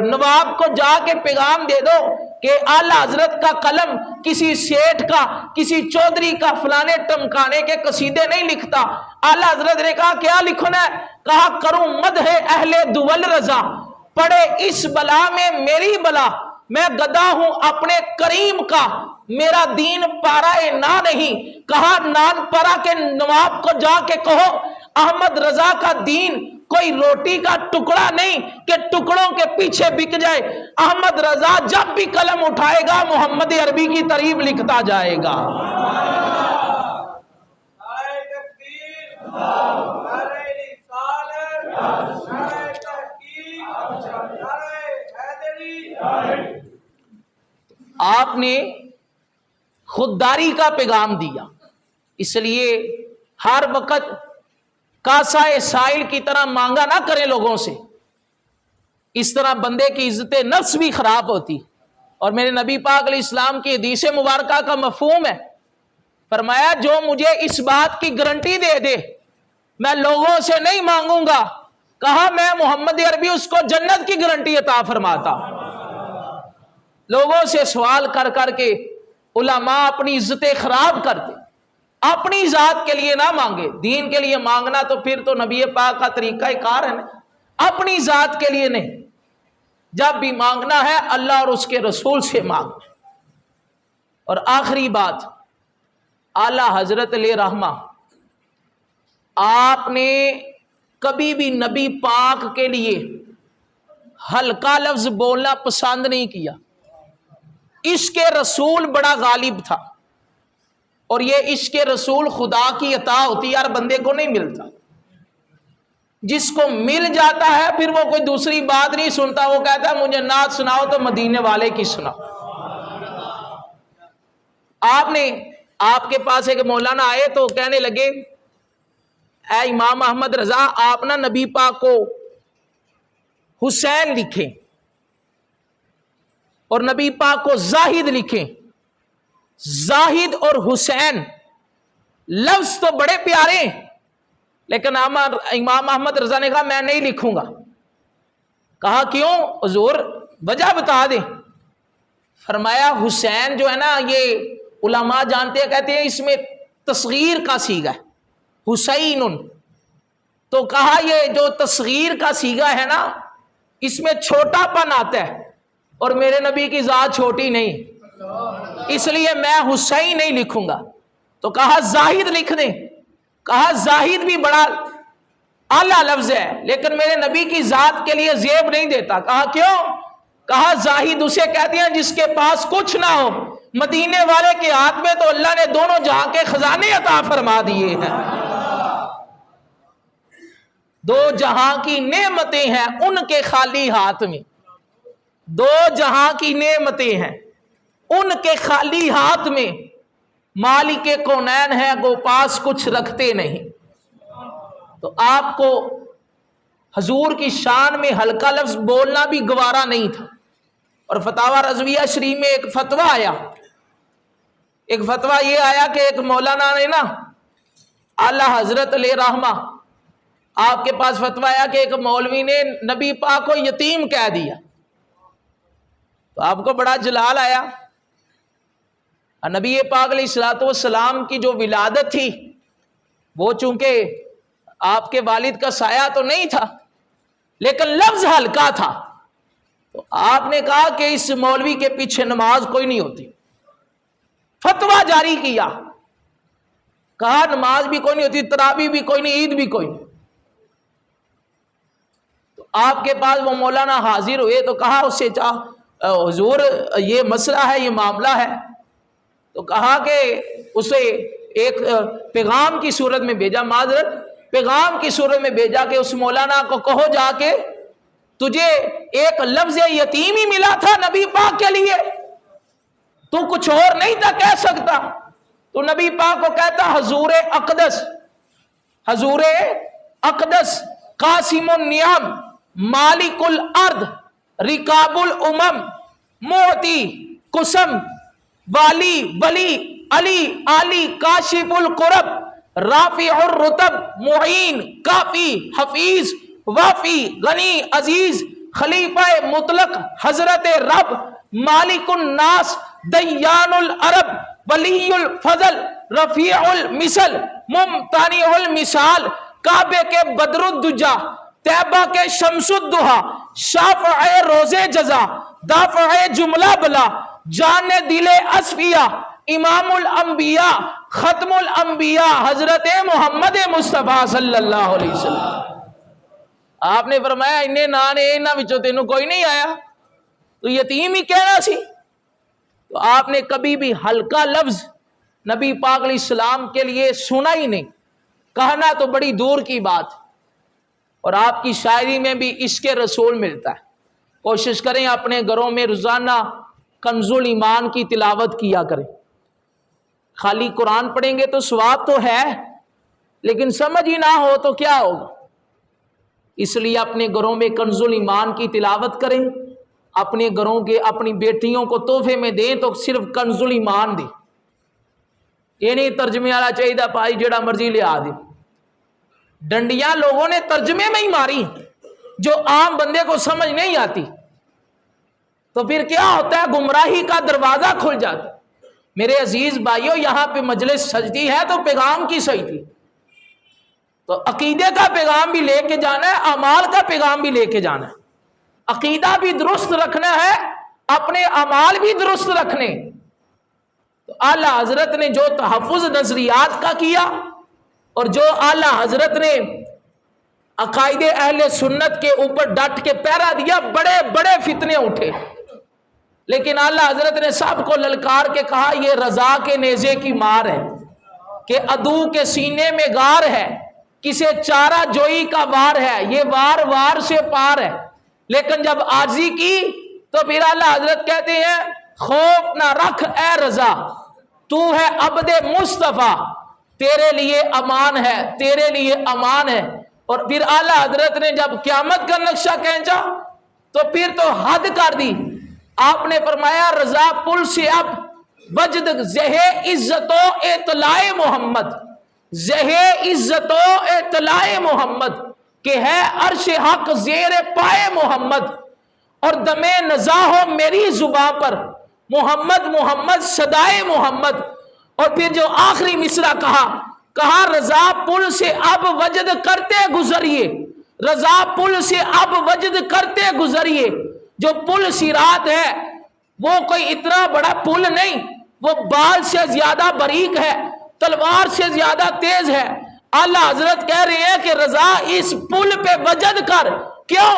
نواب کو جا کے پیغام دے دو کہ اعلیٰ حضرت کا قلم کسی سیٹھ کا، کسی چودھری کا، فلانے ٹمکانے کے قصیدے نہیں لکھتا۔ اعلیٰ حضرت نے کہا کیا لکھنا ہے؟ کہا کروں مدح اہل دول رضا، پڑے اس بلا میں میری بلا، میں گدا ہوں اپنے کریم کا، میرا دین پارا نہ نہیں۔ کہا نان پارا کے نواب کو جا کے کہو احمد رضا کا دین کوئی روٹی کا ٹکڑا نہیں کہ ٹکڑوں کے پیچھے بک جائے۔ احمد رضا جب بھی قلم اٹھائے گا محمد عربی کی تعریف لکھتا جائے گا۔ آپ نے خودداری کا پیغام دیا، اس لیے ہر وقت کاسائے سائل کی طرح مانگا نہ کریں لوگوں سے، اس طرح بندے کی عزت نفس بھی خراب ہوتی۔ اور میرے نبی پاک علیہ السلام کی حدیث مبارکہ کا مفہوم ہے، فرمایا جو مجھے اس بات کی گارنٹی دے دے میں لوگوں سے نہیں مانگوں گا، کہا میں محمد عربی اس کو جنت کی گارنٹی عطا فرماتا۔ لوگوں سے سوال کر کر کے علماء اپنی عزتیں خراب کرتے، اپنی ذات کے لیے نہ مانگے، دین کے لیے مانگنا تو پھر تو نبی پاک کا طریقہ کار ہے نا، اپنی ذات کے لیے نہیں، جب بھی مانگنا ہے اللہ اور اس کے رسول سے مانگ۔ اور آخری بات، اعلیٰ حضرت علیہ رحمہ، آپ نے کبھی بھی نبی پاک کے لیے ہلکا لفظ بولنا پسند نہیں کیا۔ عشق رسول بڑا غالب تھا، اور یہ عشق رسول خدا کی عطا ہوتی ہے، ہر بندے کو نہیں ملتا۔ جس کو مل جاتا ہے پھر وہ کوئی دوسری بات نہیں سنتا، وہ کہتا ہے مجھے نعت سناؤ تو مدینے والے کی سناؤ۔ آپ کے پاس ایک مولانا آئے تو کہنے لگے اے امام احمد رضا، آپ نا نبی پاک کو حسین لکھیں اور نبی پاک کو زاہد لکھیں۔ زاہد اور حسین لفظ تو بڑے پیارے ہیں، لیکن امام احمد رضا نے کہا میں نہیں لکھوں گا۔ کہا کیوں حضور، وجہ بتا دیں۔ فرمایا حسین جو ہے نا، یہ علماء جانتے ہیں، کہتے ہیں اس میں تصغیر کا صیغہ ہے، حسین۔ تو کہا یہ جو تصغیر کا صیغہ ہے نا، اس میں چھوٹا پن آتا ہے، اور میرے نبی کی ذات چھوٹی نہیں، اس لیے میں حسین نہیں لکھوں گا۔ تو کہا زاہد لکھ دیں۔ کہا زاہد بھی بڑا اعلیٰ لفظ ہے، لیکن میرے نبی کی ذات کے لیے زیب نہیں دیتا۔ کہا کیوں؟ کہا زاہد اسے کہتے ہیں جس کے پاس کچھ نہ ہو، مدینے والے کے ہاتھ میں تو اللہ نے دونوں جہاں کے خزانے عطا فرما دیے ہیں، دو جہاں کی نعمتیں ہیں ان کے خالی ہاتھ میں، دو جہاں کی نعمتیں ہیں ان کے خالی ہاتھ میں، مالک کونین ہے وہ پاس کچھ رکھتے نہیں۔ تو آپ کو حضور کی شان میں ہلکا لفظ بولنا بھی گوارا نہیں تھا۔ اور فتاوی رضویہ شریف میں ایک فتویٰ آیا، ایک فتویٰ یہ آیا کہ ایک مولانا نے نا اعلیٰ حضرت علیہ رحمہ، آپ کے پاس فتویٰ آیا کہ ایک مولوی نے نبی پاک کو یتیم کہہ دیا۔ تو آپ کو بڑا جلال آیا۔ نبی پاک علیہ الصلوۃ والسلام کی جو ولادت تھی وہ چونکہ آپ کے والد کا سایہ تو نہیں تھا، لیکن لفظ ہلکا تھا، تو آپ نے کہا کہ اس مولوی کے پیچھے نماز کوئی نہیں ہوتی۔ فتویٰ جاری کیا، کہا نماز بھی کوئی نہیں ہوتی، تراویح بھی کوئی نہیں، عید بھی کوئی نہیں۔ تو آپ کے پاس وہ مولانا حاضر ہوئے تو کہا اس سے حضور یہ مسئلہ ہے، یہ معاملہ ہے۔ تو کہا کہ اسے ایک پیغام کی صورت میں بھیجا، معذرت پیغام کی صورت میں بھیجا کہ اس مولانا کو کہو جا کے تجھے ایک لفظ یتیم ہی ملا تھا نبی پاک کے لیے، تو کچھ اور نہیں تھا کہہ سکتا۔ تو نبی پاک کو کہتا حضور اقدس، حضور اقدس، قاسم النعم، مالک الارض، رکاب الامم، معطی، قسم، والی، ولی، علی، علی، کاشف القرب، رافع الرتب، معین، کافی، حفیظ، وافی، غنی، عزیز، خلیفہ مطلق، حضرت رب، مالک الناس، دیان العرب، ولی الفضل، رفیع المثل، ممتنع المثال، کعبے کے بدر الدجا، طیبہ کے شمس الدہا، شافع روز جزا، دافع جملہ بلا، جان دل اصفیاء، امام الانبیاء، ختم الانبیاء، حضرت محمد مصطفیٰ صلی اللہ علیہ وسلم۔ آپ نے فرمایا انہیں نان انہاں وچوں تینوں کوئی نہیں آیا، تو یتیم ہی کہنا سی۔ تو آپ نے کبھی بھی ہلکا لفظ نبی پاک علیہ السلام کے لیے سنا ہی نہیں، کہنا تو بڑی دور کی بات۔ اور آپ کی شاعری میں بھی عشق رسول ملتا ہے۔ کوشش کریں اپنے گھروں میں روزانہ کنز ایمان کی تلاوت کیا کریں۔ خالی قرآن پڑھیں گے تو ثواب تو ہے، لیکن سمجھ ہی نہ ہو تو کیا ہوگا؟ اس لیے اپنے گھروں میں کنز ایمان کی تلاوت کریں، اپنے گھروں کے اپنی بیٹیوں کو تحفے میں دیں تو صرف کنز ایمان دیں، یہ نہیں ترجمے والا چاہیے بھائی جڑا مرضی لے آ دے۔ ڈنڈیاں لوگوں نے ترجمے میں ہی ماری جو عام بندے کو سمجھ نہیں آتی، تو پھر کیا ہوتا ہے؟ گمراہی کا دروازہ کھل جاتا ہے۔ میرے عزیز بھائیوں، یہاں پہ مجلس سجدی ہے تو پیغام کی صحیح تھی، تو عقیدے کا پیغام بھی لے کے جانا ہے، اعمال کا پیغام بھی لے کے جانا ہے۔ عقیدہ بھی درست رکھنا ہے، اپنے اعمال بھی درست رکھنے۔ تو اعلیٰ حضرت نے جو تحفظ نظریات کا کیا اور جو اعلیٰ حضرت نے عقائد اہل سنت کے اوپر ڈٹ کے پہرا دیا، بڑے بڑے فتنے اٹھے، لیکن اعلیٰ حضرت نے سب کو للکار کے کہا یہ رضا کے نیزے کی مار ہے کہ عدو کے سینے میں غار ہے، کسے چارہ جوئی کا وار ہے، یہ وار وار سے پار ہے۔ لیکن جب عاجزی کی تو پھر اعلیٰ حضرت کہتے ہیں خوف نہ رکھ اے رضا، تو ہے عبد مصطفیٰ، تیرے لیے امان ہے، تیرے لیے امان ہے۔ اور پھر اعلیٰ حضرت نے جب قیامت کا نقشہ کھینچا تو پھر تو حد کر دی۔ آپ نے فرمایا رضا پل سے اب وجد زہ عزت و اطلاع محمد، زہ عزت و اطلاع محمد کہ ہے عرش حق زیر پائے محمد، اور دم نزا ہو میری زبان پر محمد محمد صدائے محمد۔ اور پھر جو آخری مصرع کہا رضا پل سے اب وجد کرتے گزریے، رضا پل سے اب وجد کرتے گزریے۔ جو پل صراط ہے وہ کوئی اتنا بڑا پل نہیں، وہ بال سے زیادہ باریک ہے، تلوار سے زیادہ تیز ہے۔ اعلیٰ حضرت کہہ رہے ہیں کہ رضا اس پل پہ وجد کر، کیوں؟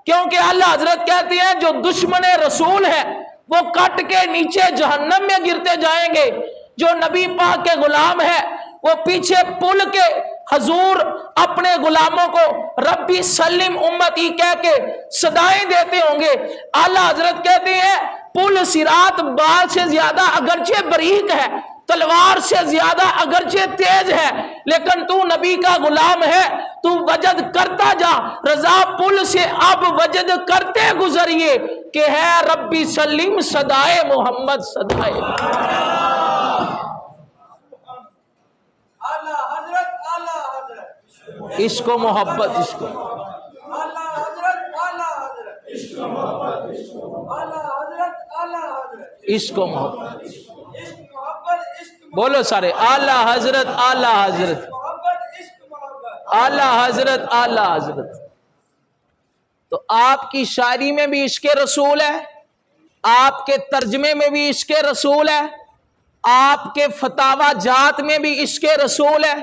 کیونکہ اعلیٰ حضرت کہتے ہیں جو دشمن رسول ہے وہ کٹ کے نیچے جہنم میں گرتے جائیں گے، جو نبی پاک کے غلام ہے وہ پیچھے پل کے حضور اپنے غلاموں کو ربی سلم امتی کہہ کے صدائیں دیتے ہوں گے۔ اعلیٰ حضرت کہتے ہیں پل صراط بال سے زیادہ اگرچہ باریک ہے، تلوار سے زیادہ اگرچہ تیز ہے، لیکن تو نبی کا غلام ہے، تو وجد کرتا جا۔ رضا پل سے اب وجد کرتے گزریے کہ ہے ربی سلیم صدائے محمد صدائے۔ عشق و محبت، عشق و عشق و محبت، بولو سارے اعلیٰ حضرت اعلیٰ حضرت اعلیٰ حضرت اعلیٰ حضرت۔ تو آپ کی شاعری میں بھی عشق رسول ہے، آپ کے ترجمے میں بھی عشق رسول ہے، آپ کے فتاوی جات میں بھی عشق رسول ہے،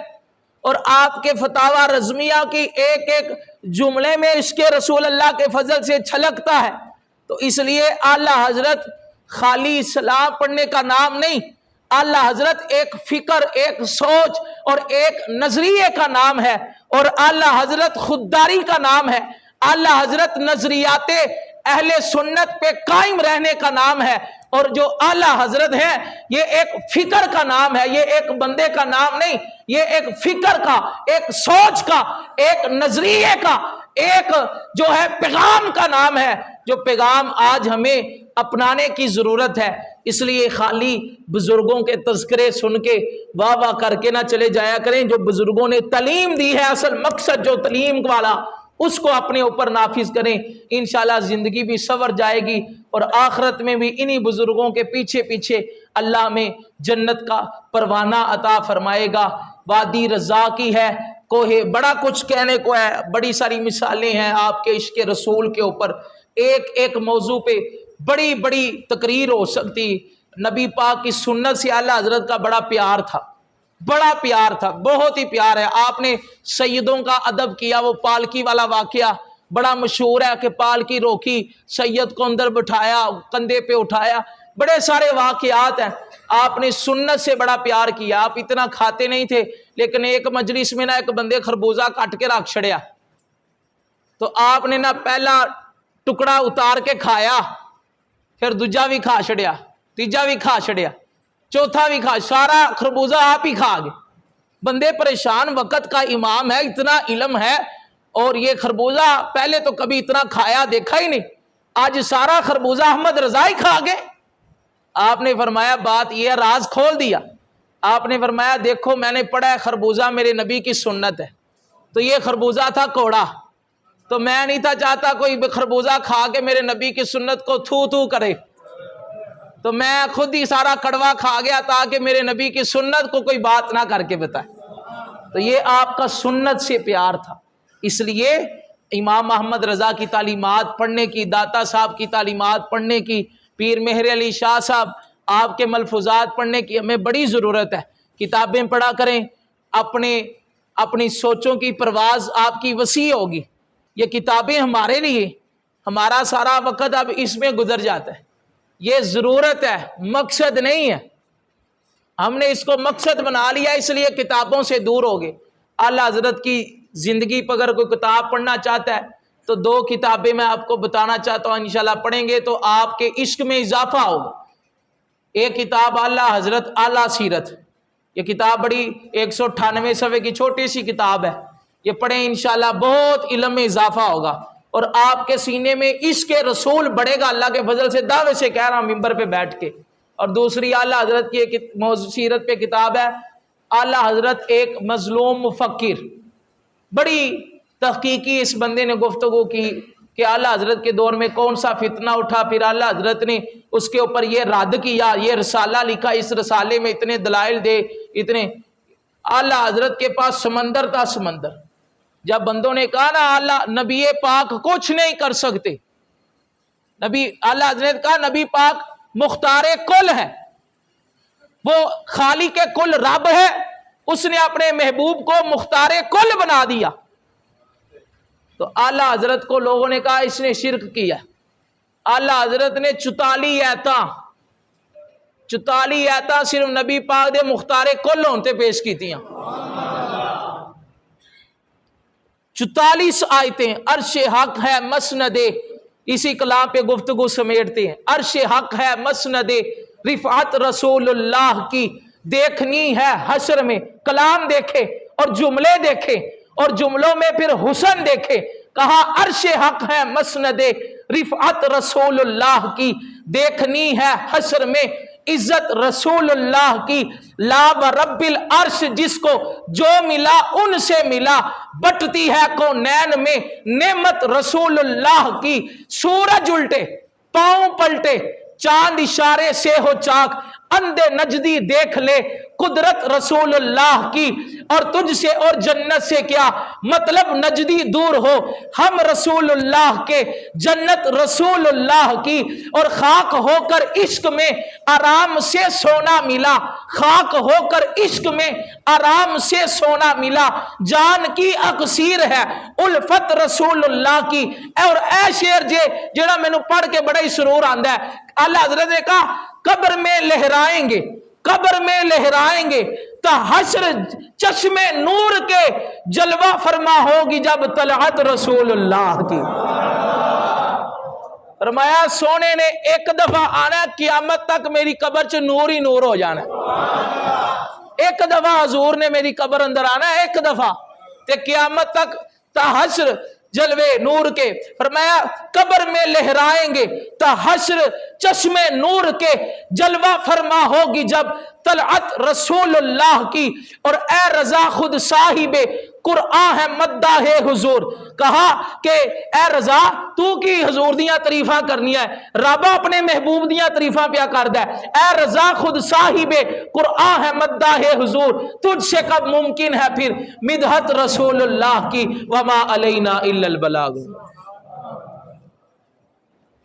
اور آپ کے فتاوی رضمیہ کی ایک ایک جملے میں عشق رسول اللہ کے فضل سے چھلکتا ہے۔ تو اس لیے اعلیٰ حضرت خالی سلام پڑھنے کا نام نہیں، اعلیٰ حضرت ایک فکر، ایک سوچ اور ایک نظریے کا نام ہے، اور اعلیٰ حضرت خودداری کا نام ہے۔ اعلیٰ حضرت نظریات اہل سنت پہ قائم رہنے کا نام ہے، اور جو اعلیٰ حضرت ہے یہ ایک فکر کا نام ہے، یہ ایک بندے کا نام نہیں، یہ ایک فکر کا، ایک سوچ کا، ایک نظریے کا، ایک جو ہے پیغام کا نام ہے، جو پیغام آج ہمیں اپنانے کی ضرورت ہے۔ اس لیے خالی بزرگوں کے تذکرے سن کے واہ واہ کر کے نہ چلے جایا کریں، جو بزرگوں نے تعلیم دی ہے، اصل مقصد جو تعلیم والا اس کو اپنے اوپر نافذ کریں، انشاءاللہ زندگی بھی سنور جائے گی، اور آخرت میں بھی انہی بزرگوں کے پیچھے پیچھے اللہ میں جنت کا پروانہ عطا فرمائے گا۔ وادی رضا کی ہے، کوہ بڑا کچھ کہنے کو ہے، بڑی ساری مثالیں ہیں آپ کے عشق رسول کے اوپر، ایک ایک موضوع پہ بڑی بڑی تقریر ہو سکتی۔ نبی پاک کی سنت سے اعلیٰ حضرت کا بڑا پیار تھا، بڑا پیار تھا، بہت ہی پیار ہے۔ آپ نے سیدوں کا ادب کیا، وہ پالکی والا واقعہ بڑا مشہور ہے کہ پالکی روکی، سید کو اندر بٹھایا، کندھے پہ اٹھایا، بڑے سارے واقعات ہیں۔ آپ نے سنت سے بڑا پیار کیا، آپ اتنا کھاتے نہیں تھے، لیکن ایک مجلس میں ایک بندے خربوزہ کٹ کے رکھ چھڑیا، تو آپ نے پہلا ٹکڑا اتار کے کھایا، پھر دوجا بھی کھا چھڑیا، تیجا بھی کھا چھڑیا، چوتھا بھی کھا، سارا خربوزہ آپ ہی کھا گئے۔ بندے پریشان، وقت کا امام ہے، اتنا علم ہے، اور یہ خربوزہ پہلے تو کبھی اتنا کھایا دیکھا ہی نہیں، آج سارا خربوزہ احمد رضا ہی کھا گئے۔ آپ نے فرمایا بات یہ راز کھول دیا۔ آپ نے فرمایا دیکھو میں نے پڑھا ہے خربوزہ میرے نبی کی سنت ہے، تو یہ خربوزہ تھا کوڑا، تو میں نہیں تھا چاہتا کوئی خربوزہ کھا کے میرے نبی کی سنت کو تھو تھو کرے، تو میں خود ہی سارا کڑوا کھا گیا تاکہ میرے نبی کی سنت کو کوئی بات نہ کر کے بتائے۔ تو یہ آپ کا سنت سے پیار تھا، اس لیے امام محمد رضا کی تعلیمات پڑھنے کی، داتا صاحب کی تعلیمات پڑھنے کی، پیر مہر علی شاہ صاحب آپ کے ملفوظات پڑھنے کی ہمیں بڑی ضرورت ہے۔ کتابیں پڑھا کریں، اپنی سوچوں کی پرواز آپ کی وسیع ہوگی۔ یہ کتابیں ہمارے لیے، ہمارا سارا وقت اب اس میں گزر جاتا ہے، یہ ضرورت ہے، مقصد نہیں ہے۔ ہم نے اس کو مقصد بنا لیا، اس لیے کتابوں سے دور ہو گئے۔ اعلیٰ حضرت کی زندگی پر اگر کوئی کتاب پڑھنا چاہتا ہے تو 2 کتابیں میں آپ کو بتانا چاہتا ہوں، انشاءاللہ پڑھیں گے تو آپ کے عشق میں اضافہ ہوگا۔ ایک کتاب اعلیٰ حضرت اعلیٰ سیرت، یہ کتاب بڑی 198 صفحے کی چھوٹی سی کتاب ہے، یہ پڑھیں انشاءاللہ بہت علم میں اضافہ ہوگا، اور آپ کے سینے میں عشق رسول بڑھے گا، اللہ کے فضل سے دعوے سے کہہ رہا ہوں ممبر پہ بیٹھ کے۔ اور دوسری اعلیٰ حضرت کی ایک سیرت پہ کتاب ہے، اعلیٰ حضرت ایک مظلوم مفکر، بڑی تحقیقی اس بندے نے گفتگو کی کہ اعلیٰ حضرت کے دور میں کون سا فتنہ اٹھا، پھر اعلیٰ حضرت نے اس کے اوپر یہ رد کیا، یہ رسالہ لکھا، اس رسالے میں اتنے دلائل دے، اتنے۔ اعلیٰ حضرت کے پاس سمندر تھا، سمندر۔ جب بندوں نے کہا نا اعلیٰ نبی پاک کچھ نہیں کر سکتے، اعلیٰ حضرت نے کہا نبی پاک مختار کل ہے، وہ خالق کل رب ہے، اس نے اپنے محبوب کو مختار کل بنا دیا۔ تو اعلیٰ حضرت کو لوگوں نے کہا اس نے شرک کیا۔ اعلیٰ حضرت نے 44 ایتاں صرف نبی پاک دے مختار کل ہونتے پیش کی تھی۔ 44 آیتیں، عرش حق ہے مسند، اسی کلام پہ گفتگو سمیٹتے ہیں۔ عرش حق ہے مسند، رفعت رسول اللہ کی دیکھنی ہے حشر میں۔ کلام دیکھے اور جملے دیکھے، اور جملوں میں پھر حسن دیکھے، کہا عرش حق ہے مسند، رفعت رسول اللہ کی دیکھنی ہے حشر میں، عزت رسول اللہ کی لا رب العرش، جس کو جو ملا ان سے ملا، بٹتی ہے کونین میں نعمت رسول اللہ کی، سورج الٹے پاؤں پلٹے چاند اشارے سے ہو چاک، اندھے نجدی دیکھ لے قدرت رسول اللہ کی، اور تجھ سے اور جنت سے کیا مطلب نجدی دور ہو، ہم رسول اللہ کے جنت رسول اللہ کی، اور خاک ہو کر عشق میں آرام سے سونا ملا، خاک ہو کر عشق میں آرام سے سونا ملا، جان کی اکثیر ہے الفت رسول اللہ کی۔ اور اے شعر جڑا میں نے پڑھ کے بڑا ہی سرور آندا ہے، اعلیٰ حضرت نے کہا قبر میں لہرائیں گے، قبر میں لہرائیں گے تا حشر چشم نور کے، جلوہ فرما ہوگی جب طلعت رسول اللہ کی۔ فرمایا سونے نے ایک دفعہ آنا، قیامت تک میری قبر چ نور ہی نور ہو جانا، ایک دفعہ حضور نے میری قبر اندر آنا ہے، ایک دفعہ تے قیامت تک تا حشر جلوے نور کے۔ فرمایا قبر میں لہرائیں گے تا حشر چشم نور کے، جلوہ فرما ہوگی جب طلعت رسول اللہ کی، اور اے رضا خود صاحب قرآن ہے مداح حضور، کہا کہ اے رضا تو کی حضور دیاں تعریفاں کرنی ہے، رب اپنے محبوب دیاں تعریفاں پیا کردا ہے، اے رضا خود صاحب قرآن ہے مداح حضور، تجھ سے کب ممکن ہے پھر مدحت رسول اللہ کی، وما علینا الا البلاغ۔